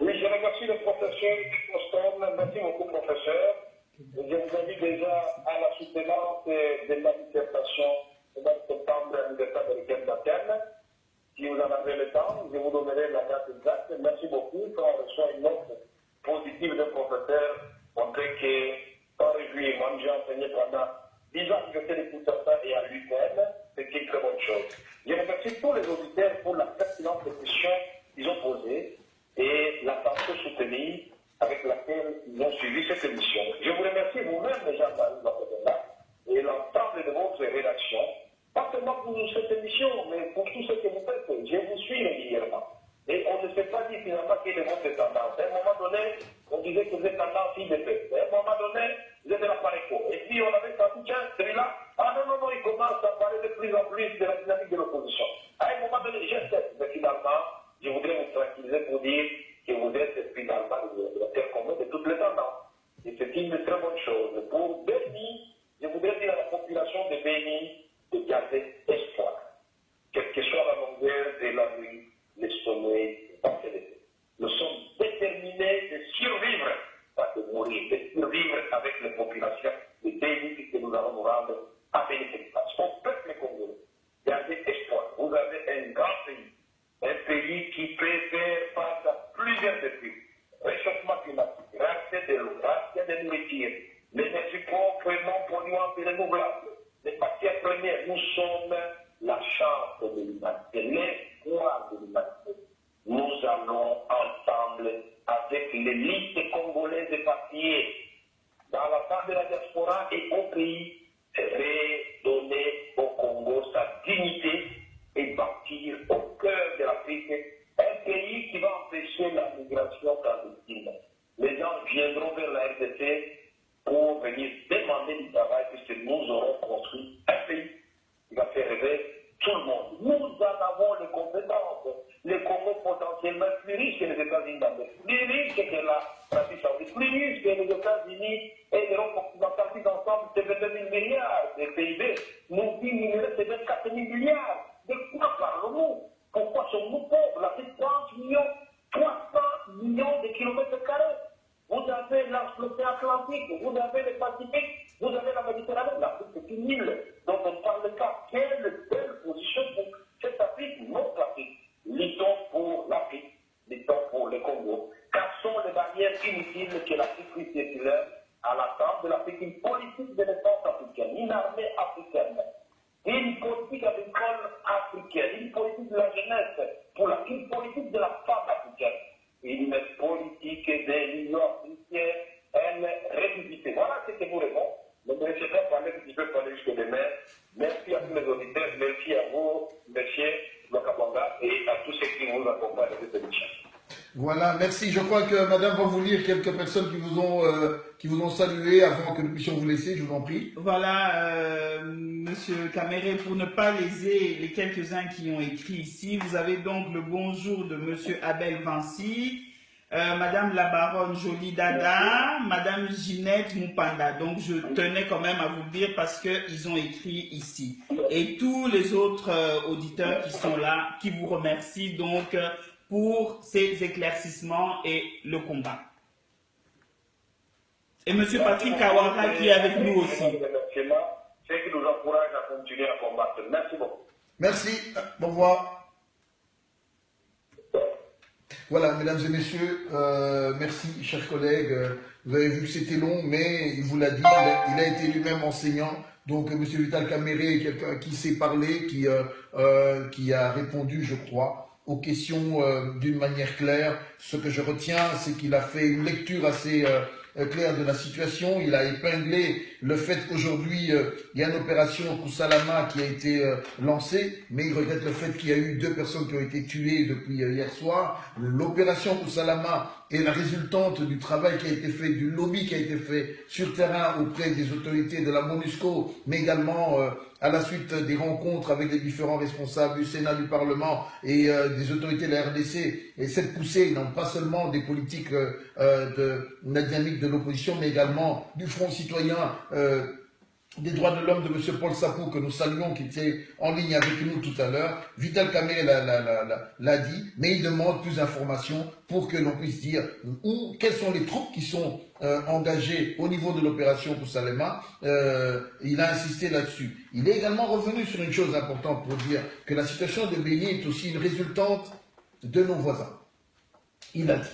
Oui, je remercie le professeur Boston. Merci beaucoup, professeur. Je vous invite déjà à la soutenance de la dissertation au mois de septembre à l'Université américaine d'Athènes. Si vous en avez le temps, je vous donnerai la date exacte. Merci beaucoup. Quand on reçoit une note positive d'un professeur, on dirait que quand réjouit, moi j'ai enseigné pendant 10 ans que je fais des coups de ça et à lui-même, c'est une très bonne chose. Je remercie tous les auditeurs pour la pertinente des questions qu'ils ont posées et l'attention soutenir, avec laquelle ils ont suivi cette émission. Je vous remercie vous-même, les gens et l'ensemble de votre rédaction, pas seulement pour cette émission, mais pour tout ce que vous faites. Je vous suis régulièrement. Et on ne s'est pas dit finalement quelle est votre tendance. À un moment donné, on disait que vous êtes tendance IDP. À un moment donné, vous êtes de la Pareco. Et puis on avait senti, tiens, celui-là, non, il commence à parler de plus en plus de la dynamique de l'opposition. À un moment donné, j'accepte, mais finalement, je voudrais vous tranquilliser pour dire que vous êtes finalement le terre commun de toutes les tendances. Et c'est une très bonne chose. Pour Béni, je voudrais dire à la population de Béni de garder espoir. Quelle que soit la longueur de la nuit, le sommeil va se lever. Nous sommes déterminés de survivre, pas de mourir, de survivre avec les populations de Béni que nous allons nous rendre à bénéficier. Au peuple congolais, gardez espoir. Vous avez un grand pays qui peut faire face à plusieurs défis. Réchauffement climatique, rareté de l'eau, rareté de nourriture, l'énergie propre et non polluante et renouvelable, les matières premières. Nous sommes la chance de l'humanité, l'espoir de l'humanité. Nous allons ensemble avec l'élite congolaise éparpillée dans la part de la diaspora et au pays, redonner au Congo sa dignité et bâtir au cœur de l'Afrique un pays qui va empêcher la migration clandestine. Les gens viendront vers la RDC pour venir demander du travail puisque nous aurons construit un pays qui va faire rêver tout le monde. Nous en avons les compétences. Le Congo potentiellement plus riche que les États-Unis d'Amérique, plus riche que l'Arabie Saoudite, plus riche que les États-Unis et l'Europe occidentale, tous ensemble, c'est 22 000 milliards de PIB. Nous diminuerons, c'est 24 000 milliards. De quoi parlons-nous? Pourquoi sommes-nous pauvres? L'Afrique, 30 millions, 300 millions de kilomètres carrés. Vous avez l'océan Atlantique, vous avez le Pacifique, vous avez la Méditerranée. L'Afrique, c'est une île dont on ne parle pas. Quelle belle position pour cette Afrique, notre Afrique. Luttons pour l'Afrique, luttons pour le Congo. Cassons les barrières inutiles que l'Afrique puisse circulaire à l'attente de l'Afrique, une politique de défense africaine, une armée africaine, une politique agricole africaine, une politique de la jeunesse, une politique de la femme africaine, une politique de l'Union africaine républicaine. Voilà ce que nous répondons. Ne me laissez pas parler un petit peu parler jusqu'à demain. Merci à tous les auditeurs, merci à vous, monsieur Lokabanga, et à tous ceux qui vous accompagnent dans cette émission. Voilà, merci. Je crois que madame va vous lire quelques personnes qui vous ont salué avant que nous puissions vous laisser, je vous en prie. Voilà, monsieur Caméré, pour ne pas léser les quelques-uns qui ont écrit ici, vous avez donc le bonjour de monsieur Abel Vinci, madame la baronne Jolie Dada, madame Ginette Moupanda. Donc je tenais quand même à vous le dire parce qu'ils ont écrit ici. Et tous les autres auditeurs qui sont là, qui vous remercient donc pour ces éclaircissements et le combat. Et M. Patrick Kawara qui est avec nous aussi. C'est qui nous encourage à continuer à combattre. Merci beaucoup. Merci. Au revoir. Voilà, mesdames et messieurs, merci, chers collègues. Vous avez vu que c'était long, mais il vous l'a dit, il a été lui-même enseignant. Donc, M. Vital Caméré est quelqu'un qui sait parler, qui a répondu, je crois, aux questions d'une manière claire. Ce que je retiens, c'est qu'il a fait une lecture assez claire de la situation. Il a épinglé le fait qu'aujourd'hui, il y a une opération Koussalama qui a été lancée, mais il regrette le fait qu'il y a eu 2 personnes qui ont été tuées depuis hier soir. L'opération Koussalama est la résultante du travail qui a été fait, du lobby qui a été fait sur terrain auprès des autorités de la MONUSCO, mais également à la suite des rencontres avec les différents responsables du Sénat, du Parlement et des autorités de la RDC. Et cette poussée, non pas seulement des politiques de la dynamique de l'opposition, mais également du Front citoyen des droits de l'homme de M. Paul Sapou, que nous saluons, qui était en ligne avec nous tout à l'heure. Vital Caméré l'a dit, mais il demande plus d'informations pour que l'on puisse dire quelles sont les troupes qui sont engagées au niveau de l'opération Koussalama. Il a insisté là-dessus. Il est également revenu sur une chose importante pour dire que la situation de Béni est aussi une résultante de nos voisins. Il a dit,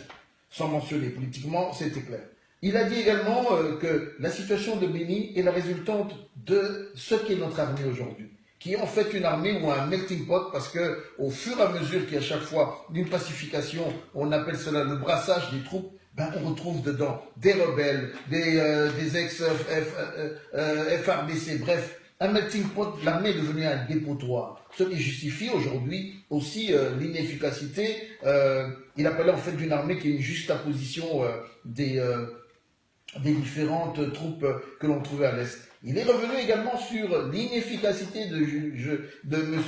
sans mentionner politiquement, c'était clair. Il a dit également que la situation de Béni est la résultante de ce qu'est notre armée aujourd'hui, qui est en fait une armée ou un melting pot, parce que au fur et à mesure qu'il y a chaque fois une pacification, on appelle cela le brassage des troupes, ben on retrouve dedans des rebelles, des ex-FRDC, bref, un melting pot. L'armée est devenue un dépotoir, ce qui justifie aujourd'hui aussi l'inefficacité. Il appelait en fait d'une armée qui est une juxtaposition des différentes troupes que l'on trouvait à l'Est. Il est revenu également sur l'inefficacité de M.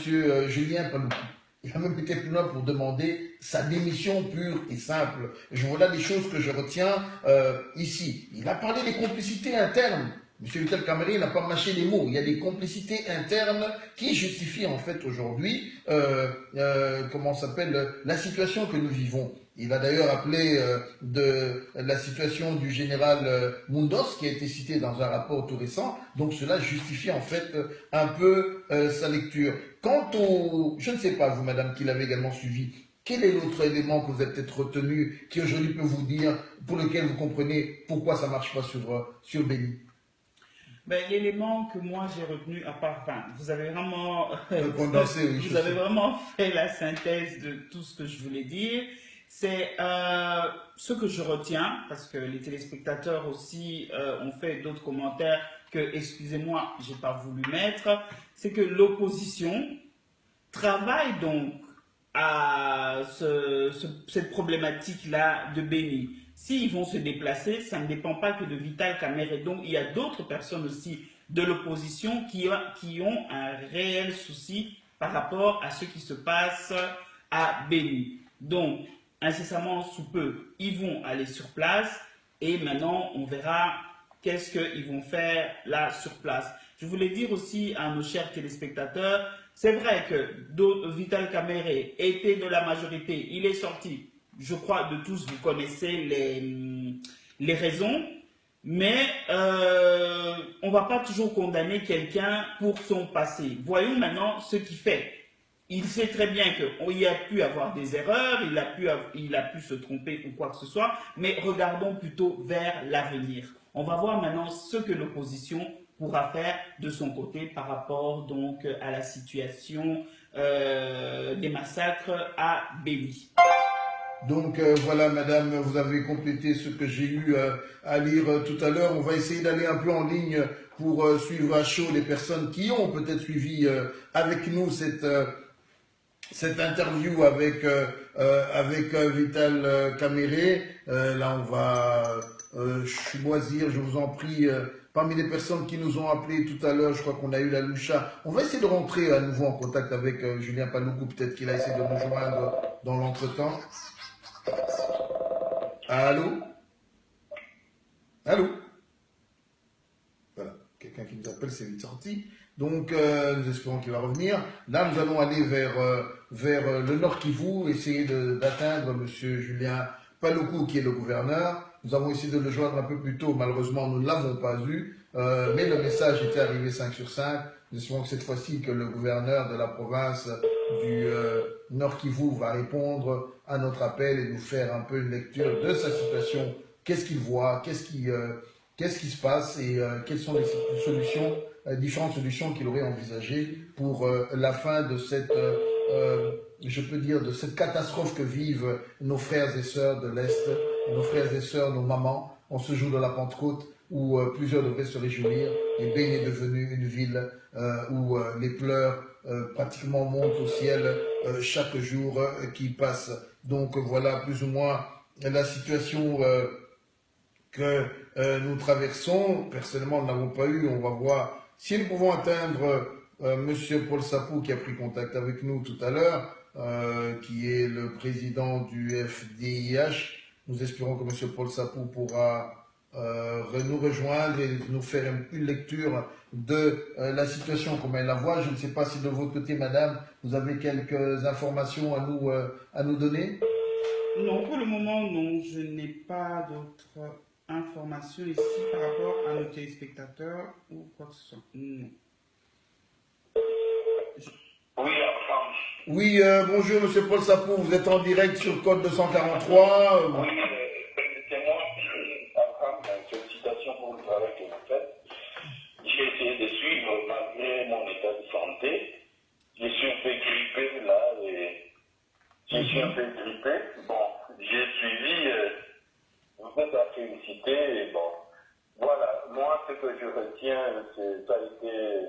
Julien Paloukou. Il a même été plus loin pour demander sa démission pure et simple. Voilà des choses que je retiens ici. Il a parlé des complicités internes. M. Vital Kamerhe n'a pas mâché les mots. Il y a des complicités internes qui justifient en fait aujourd'hui, la situation que nous vivons. Il a d'ailleurs appelé de la situation du général Mundos, qui a été cité dans un rapport tout récent. Donc cela justifie en fait un peu sa lecture. Quant au... Je ne sais pas, vous, madame, qui l'avez également suivi, quel est l'autre élément que vous avez peut-être retenu, qui aujourd'hui peut vous dire, pour lequel vous comprenez pourquoi ça ne marche pas sur Béni? Ben, l'élément que moi j'ai retenu, à part, enfin, vous avez vraiment, condensé, oui, vous avez vraiment fait la synthèse de tout ce que je voulais dire. C'est ce que je retiens, parce que les téléspectateurs aussi ont fait d'autres commentaires que, excusez-moi, j'ai pas voulu mettre, c'est que l'opposition travaille donc à cette problématique-là de Béni. S'ils vont se déplacer, ça ne dépend pas que de Vital Kamerhe. Donc, il y a d'autres personnes aussi de l'opposition qui ont un réel souci par rapport à ce qui se passe à Béni. Donc, incessamment sous peu, ils vont aller sur place et maintenant, on verra qu'est-ce qu'ils vont faire là sur place. Je voulais dire aussi à nos chers téléspectateurs, c'est vrai que Vital Kamerhe était de la majorité, il est sorti. Je crois de tous, vous connaissez les raisons, mais on ne va pas toujours condamner quelqu'un pour son passé. Voyons maintenant ce qu'il fait. Il sait très bien qu'il a pu avoir des erreurs, il a pu se tromper ou quoi que ce soit, mais regardons plutôt vers l'avenir. On va voir maintenant ce que l'opposition pourra faire de son côté par rapport donc à la situation des massacres à Béni. Donc voilà, madame, vous avez complété ce que j'ai eu à lire tout à l'heure. On va essayer d'aller un peu en ligne pour suivre à chaud les personnes qui ont peut-être suivi avec nous cette interview avec Vital Kamerhe. Là, on va choisir, je vous en prie, parmi les personnes qui nous ont appelés tout à l'heure, je crois qu'on a eu la Loucha. On va essayer de rentrer à nouveau en contact avec Julien Paloukou, peut-être qu'il a essayé de nous joindre dans l'entretemps. Allô? Allô? Voilà, quelqu'un qui nous appelle, c'est vite sorti. Donc, nous espérons qu'il va revenir. Là, nous allons aller vers le Nord Kivu, essayer d'atteindre M. Julien Paloukou, qui est le gouverneur. Nous avons essayé de le joindre un peu plus tôt. Malheureusement, nous ne l'avons pas eu. Mais le message était arrivé 5 sur 5. Nous espérons que cette fois-ci, que le gouverneur de la province du Nord Kivu va répondre à notre appel et nous faire un peu une lecture de sa situation. Qu'est-ce qu'il voit? Qu'est-ce qui se passe? Et quelles sont les solutions, différentes solutions qu'il aurait envisagées pour la fin de cette, je peux dire, de cette catastrophe que vivent nos frères et sœurs de l'Est, nos frères et sœurs, nos mamans, en ce jour de la Pentecôte, où plusieurs devraient se réjouir. Et Béni est devenue une ville où les pleurs pratiquement montent au ciel chaque jour qui passe. Donc voilà plus ou moins la situation que nous traversons. Personnellement, nous n'avons pas eu. On va voir si nous pouvons atteindre Monsieur Paul Sapou qui a pris contact avec nous tout à l'heure, qui est le président du FDIH. Nous espérons que Monsieur Paul Sapou pourra nous rejoindre et nous faire une lecture de la situation comme elle la voit. Je ne sais pas si de votre côté, madame, vous avez quelques informations à nous donner. Non, pour le moment, non. Je n'ai pas d'autres informations ici par rapport à nos téléspectateurs ou quoi que ce soit. Non. Oui, Abraham. Oui, bonjour Monsieur Paul Sapou, vous êtes en direct sur Code 243. Oui, permettez-moi, Abraham, félicitations pour le travail que vous faites. J'ai essayé de suivre malgré mon état de santé. invité. Bon, j'ai suivi, vous êtes à féliciter, et bon, voilà, moi ce que je retiens, ça a été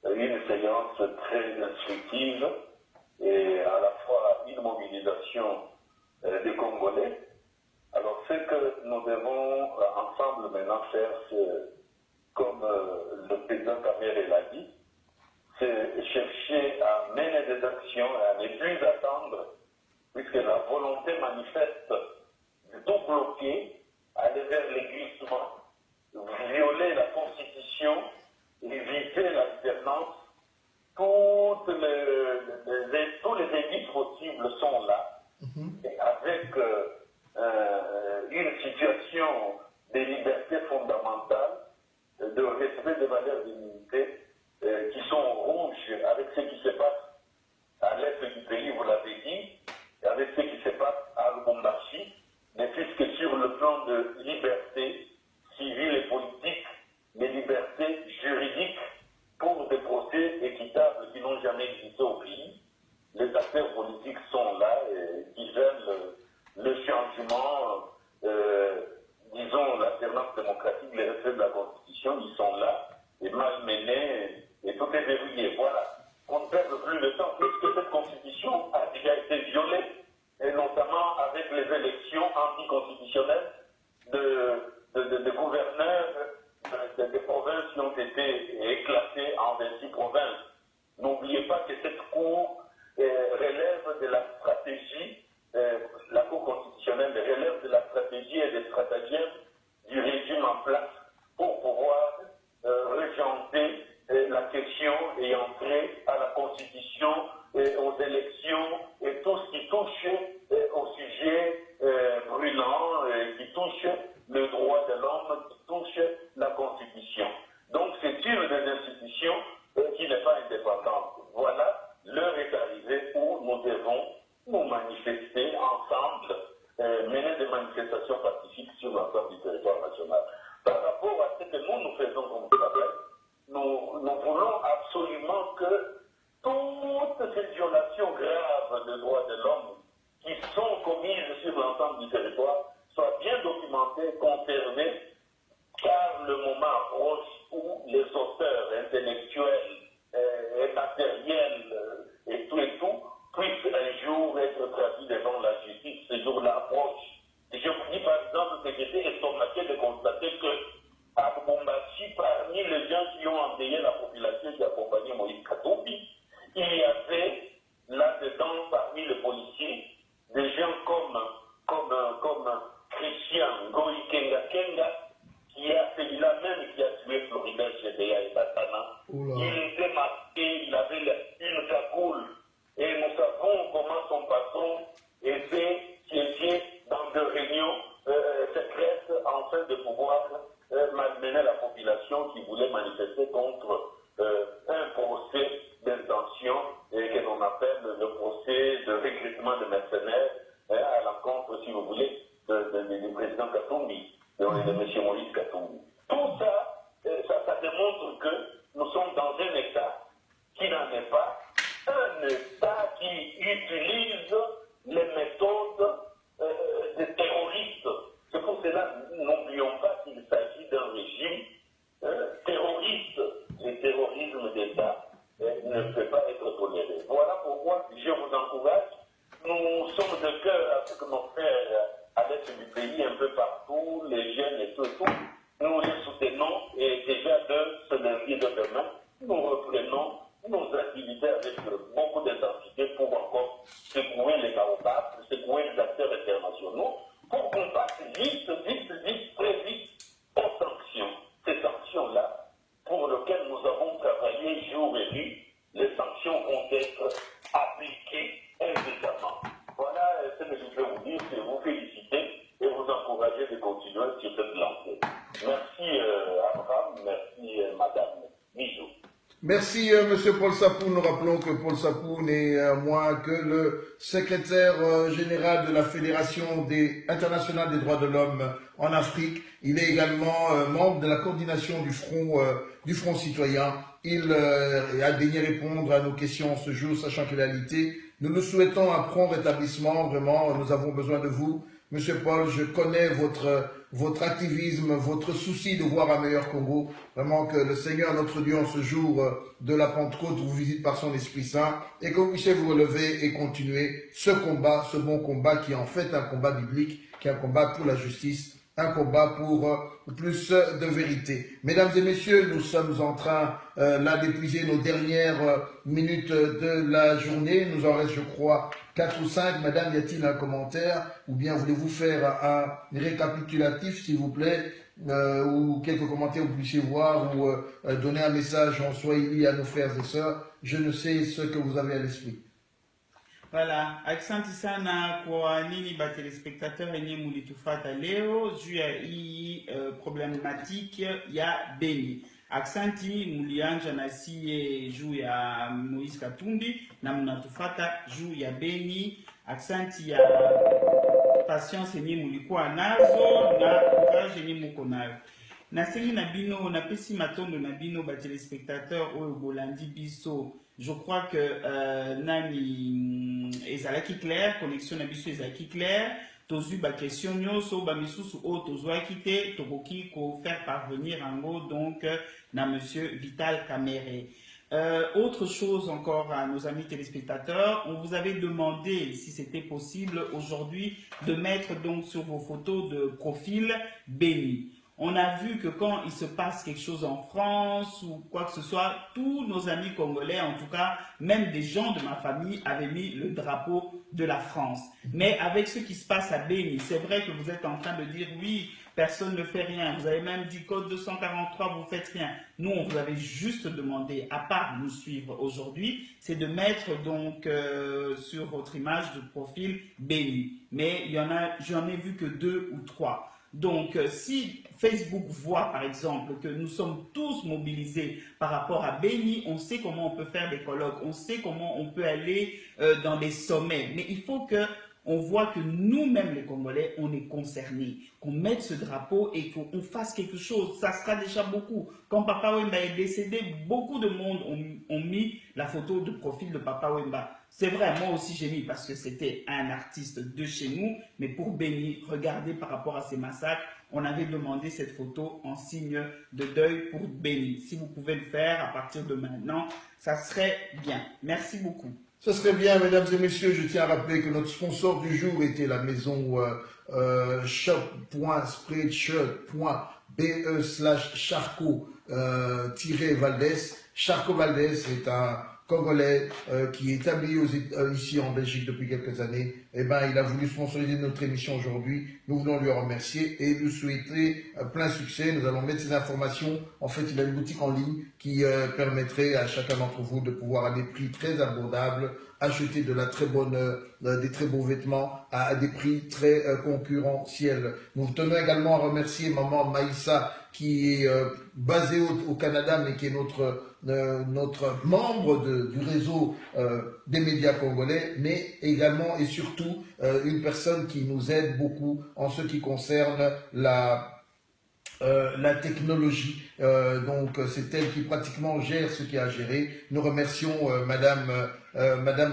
une séance très instructive et à la fois une mobilisation des Congolais. Alors ce que nous devons ensemble maintenant faire, c'est, comme le président Kamere l'a dit, c'est chercher à mener des actions et à ne plus attendre, puisque la volonté manifeste de tout bloquer, aller vers l'églissement, violer la Constitution, éviter l'alternance. Tous les élites possibles sont là, et avec une situation de liberté fondamentale, de respect des valeurs d'humanité qui sont rouges avec ce qui se passe à l'est du pays, vous l'avez dit, et avec ce qui se passe à Lubumbashi, mais puisque sur le plan de liberté civile et politique, des libertés juridiques pour des procès équitables qui n'ont jamais existé au pays, les acteurs politiques sont là et qui veulent le changement, disons l'alternance démocratique, les respects de la Constitution, ils sont là, et malmenés, et tout est verrouillé. Voilà. On ne perd plus de temps, puisque cette Constitution a déjà été violée, et notamment avec les élections anticonstitutionnelles de gouverneurs des provinces qui ont été éclatées en 26 provinces. N'oubliez pas que cette Cour relève de la stratégie, la Cour constitutionnelle relève de la stratégie et des stratagèmes du régime en place pour pouvoir régenter la question et entrer à la Constitution, aux élections et tout ce qui touche au sujet brûlant, qui touche le droit de l'homme, qui touche la Constitution. Donc c'est une des institutions qui n'est pas indépendante. Voilà, l'heure est arrivée où nous devons nous manifester ensemble, mener des manifestations pacifiques sur l'ensemble du territoire national. Par rapport à ce que nous faisons comme travail, nous voulons absolument que toutes ces violations graves des droits de l'homme qui sont commises sur l'ensemble du territoire soient bien documentées, conservées, car le moment approche où les auteurs intellectuels et matériels et tout puissent un jour être traduits devant la justice. Ce jour-là approche. Et je vous dis par exemple que j'étais estomaqué de constater que à Lubumbashi, parmi les gens qui ont endeuillé la population qui accompagnait Moïse Katumbi, il y avait là-dedans, parmi les policiers, des gens comme Christian Ngoi Kenga, qui est celui-là même qui a tué Florida, Gédéa et Batana. Il était masqué, il avait une cagoule, et nous savons comment son patron était siégé dans des réunions secrètes afin de pouvoir malmener la population qui voulait manifester contre un procès d'intention que l'on appelle le procès de recrutement de mercenaires à l'encontre, si vous voulez, du président Katumbi, de M. Moïse Katumbi. Tout ça, ça démontre que nous sommes dans un État qui n'en est pas, un État qui utilise les méthodes des terroristes. C'est pour cela, n'oublions pas qu'il s'agit d'un régime terroriste. Le terrorisme d'État ne peut pas être toléré. Voilà pourquoi je vous encourage. Nous sommes de cœur à ce que nos frères à l'est du pays, un peu partout, les jeunes et tout, nous les soutenons et déjà de ce lundi de demain, nous reprenons nos activités avec beaucoup d'intensité pour encore secouer les baobabs, secouer les acteurs internationaux, pour qu'on passe vite, très vite aux sanctions. Ces sanctions-là, pour lesquelles nous avons travaillé jour et nuit, les sanctions vont être appliquées incessamment. Voilà ce que je peux vous dire, c'est vous féliciter et vous encourager de continuer sur cette lancée. Merci Abraham, merci Madame Bijou. Merci Monsieur Paul Sapou. Nous rappelons que Paul Sapou n'est moins que le secrétaire général de la Fédération internationale des droits de l'homme en Afrique. Il est également membre de la coordination du Front citoyen. Il a daigné répondre à nos questions ce jour, sachant qu'il a Nous nous souhaitons un prompt rétablissement, vraiment, nous avons besoin de vous. Monsieur Paul, je connais votre activisme, votre souci de voir un meilleur Congo. Vraiment que le Seigneur, notre Dieu, en ce jour de la Pentecôte, vous visite par son Esprit Saint et que vous puissiez vous relever et continuer ce combat, ce bon combat qui est en fait un combat biblique, qui est un combat pour la justice, un combat pour plus de vérité. Mesdames et messieurs, nous sommes en train là d'épuiser nos dernières minutes de la journée. Nous en reste, je crois, 4 ou 5. Madame, y a-t-il un commentaire? Ou bien voulez-vous faire un récapitulatif, s'il vous plaît, ou quelques commentaires vous puissiez voir, ou donner un message en swahili à nos frères et sœurs? Je ne sais ce que vous avez à l'esprit. Voilà, asante sana kwa nini ba telespectateur enye mulitufata leo juu ya hii problematiki ya Beni. Aksanti mulianja na siye juu ya Moise Katumbi na mnatufata juu ya Beni. Aksanti ya patience enye mulikuwa nazo na courage enye muko nayo. Nasengi na bino, napesi matondo na bino ba telespectateur oyo bolandi biso. Je crois que nani ezalaki clair, connexion na biso ezalaki clair. Tozu ba question nyonso ba misusu o tozwaki te tokoki ko faire parvenir ango donc na monsieur Vital Kamerhe. Autre chose encore à nos amis téléspectateurs, on vous avait demandé si c'était possible aujourd'hui de mettre donc sur vos photos de profil Beni. On a vu que quand il se passe quelque chose en France ou quoi que ce soit, tous nos amis congolais, en tout cas, même des gens de ma famille, avaient mis le drapeau de la France. Mais avec ce qui se passe à Beni, c'est vrai que vous êtes en train de dire oui, personne ne fait rien. Vous avez même dit code 243, vous faites rien. Nous, on vous avait juste demandé, à part nous suivre aujourd'hui, c'est de mettre donc sur votre image de profil Beni. Mais j'en ai vu que 2 ou 3. Donc, si Facebook voit, par exemple, que nous sommes tous mobilisés par rapport à Beni, on sait comment on peut faire des colloques, on sait comment on peut aller dans des sommets. Mais il faut qu'on voit que nous-mêmes, les Congolais, on est concernés, qu'on mette ce drapeau et qu'on fasse quelque chose. Ça sera déjà beaucoup. Quand Papa Wemba est décédé, beaucoup de monde ont mis la photo de profil de Papa Wemba. C'est vrai, moi aussi j'ai mis parce que c'était un artiste de chez nous, mais pour Beni, regardez par rapport à ces massacres, on avait demandé cette photo en signe de deuil pour Beni. Si vous pouvez le faire à partir de maintenant, ça serait bien. Merci beaucoup. Ce serait bien, mesdames et messieurs, je tiens à rappeler que notre sponsor du jour était la maison shop.spreadshirt.be/Charcot-Valdez. Charcot Valdez est un Congolais qui est établi ici en Belgique depuis quelques années. Eh ben, il a voulu sponsoriser notre émission aujourd'hui. Nous voulons lui remercier et lui souhaiter plein succès. Nous allons mettre ces informations. En fait, il a une boutique en ligne qui permettrait à chacun d'entre vous de pouvoir à des prix très abordables acheter des très beaux vêtements à des prix très concurrentiels. Nous tenons également à remercier maman Maïssa qui est basée au Canada mais qui est notre membre du réseau des médias congolais, mais également et surtout une personne qui nous aide beaucoup en ce qui concerne la technologie. Donc c'est elle qui pratiquement gère ce qui a géré. Nous remercions Madame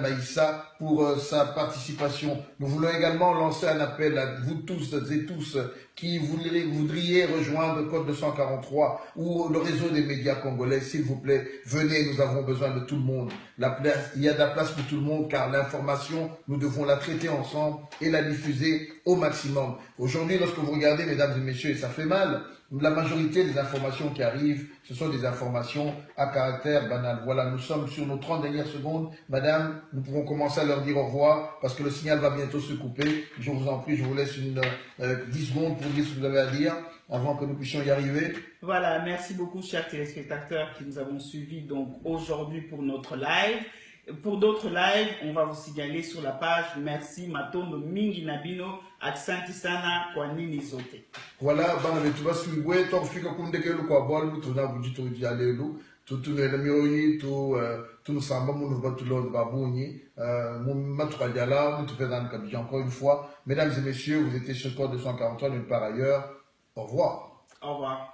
Maïssa pour sa participation. Nous voulons également lancer un appel à vous tous et tous qui voudriez rejoindre Code 243 ou le réseau des médias congolais. S'il vous plaît, venez, nous avons besoin de tout le monde. Il y a de la place pour tout le monde car l'information, nous devons la traiter ensemble et la diffuser au maximum. Aujourd'hui, lorsque vous regardez, mesdames et messieurs, et ça fait mal, la majorité des informations qui arrivent, ce sont des informations à caractère banal. Voilà, nous sommes sur nos 30 dernières secondes. Madame, nous pouvons commencer à leur dire au revoir parce que le signal va bientôt se couper. Je vous en prie, je vous laisse 10 secondes pour dire ce que vous avez à dire avant que nous puissions y arriver. Voilà, merci beaucoup chers téléspectateurs qui nous avons suivis donc aujourd'hui pour notre live. Pour d'autres lives, on va vous signaler sur la page. Merci Matondo Mingi Nabino, Aksanti Sana kwa nini zote. Voilà, bana betu basi mbwe tofika kundekelu kwa bolu tuna bujito jalelu tutunele miyoyi tu samba munu batulon babuni matukaljala mutupezan kabija encore une fois. Mesdames et messieurs, vous étiez sur Code 243 nulle part ailleurs. Au revoir. Au revoir.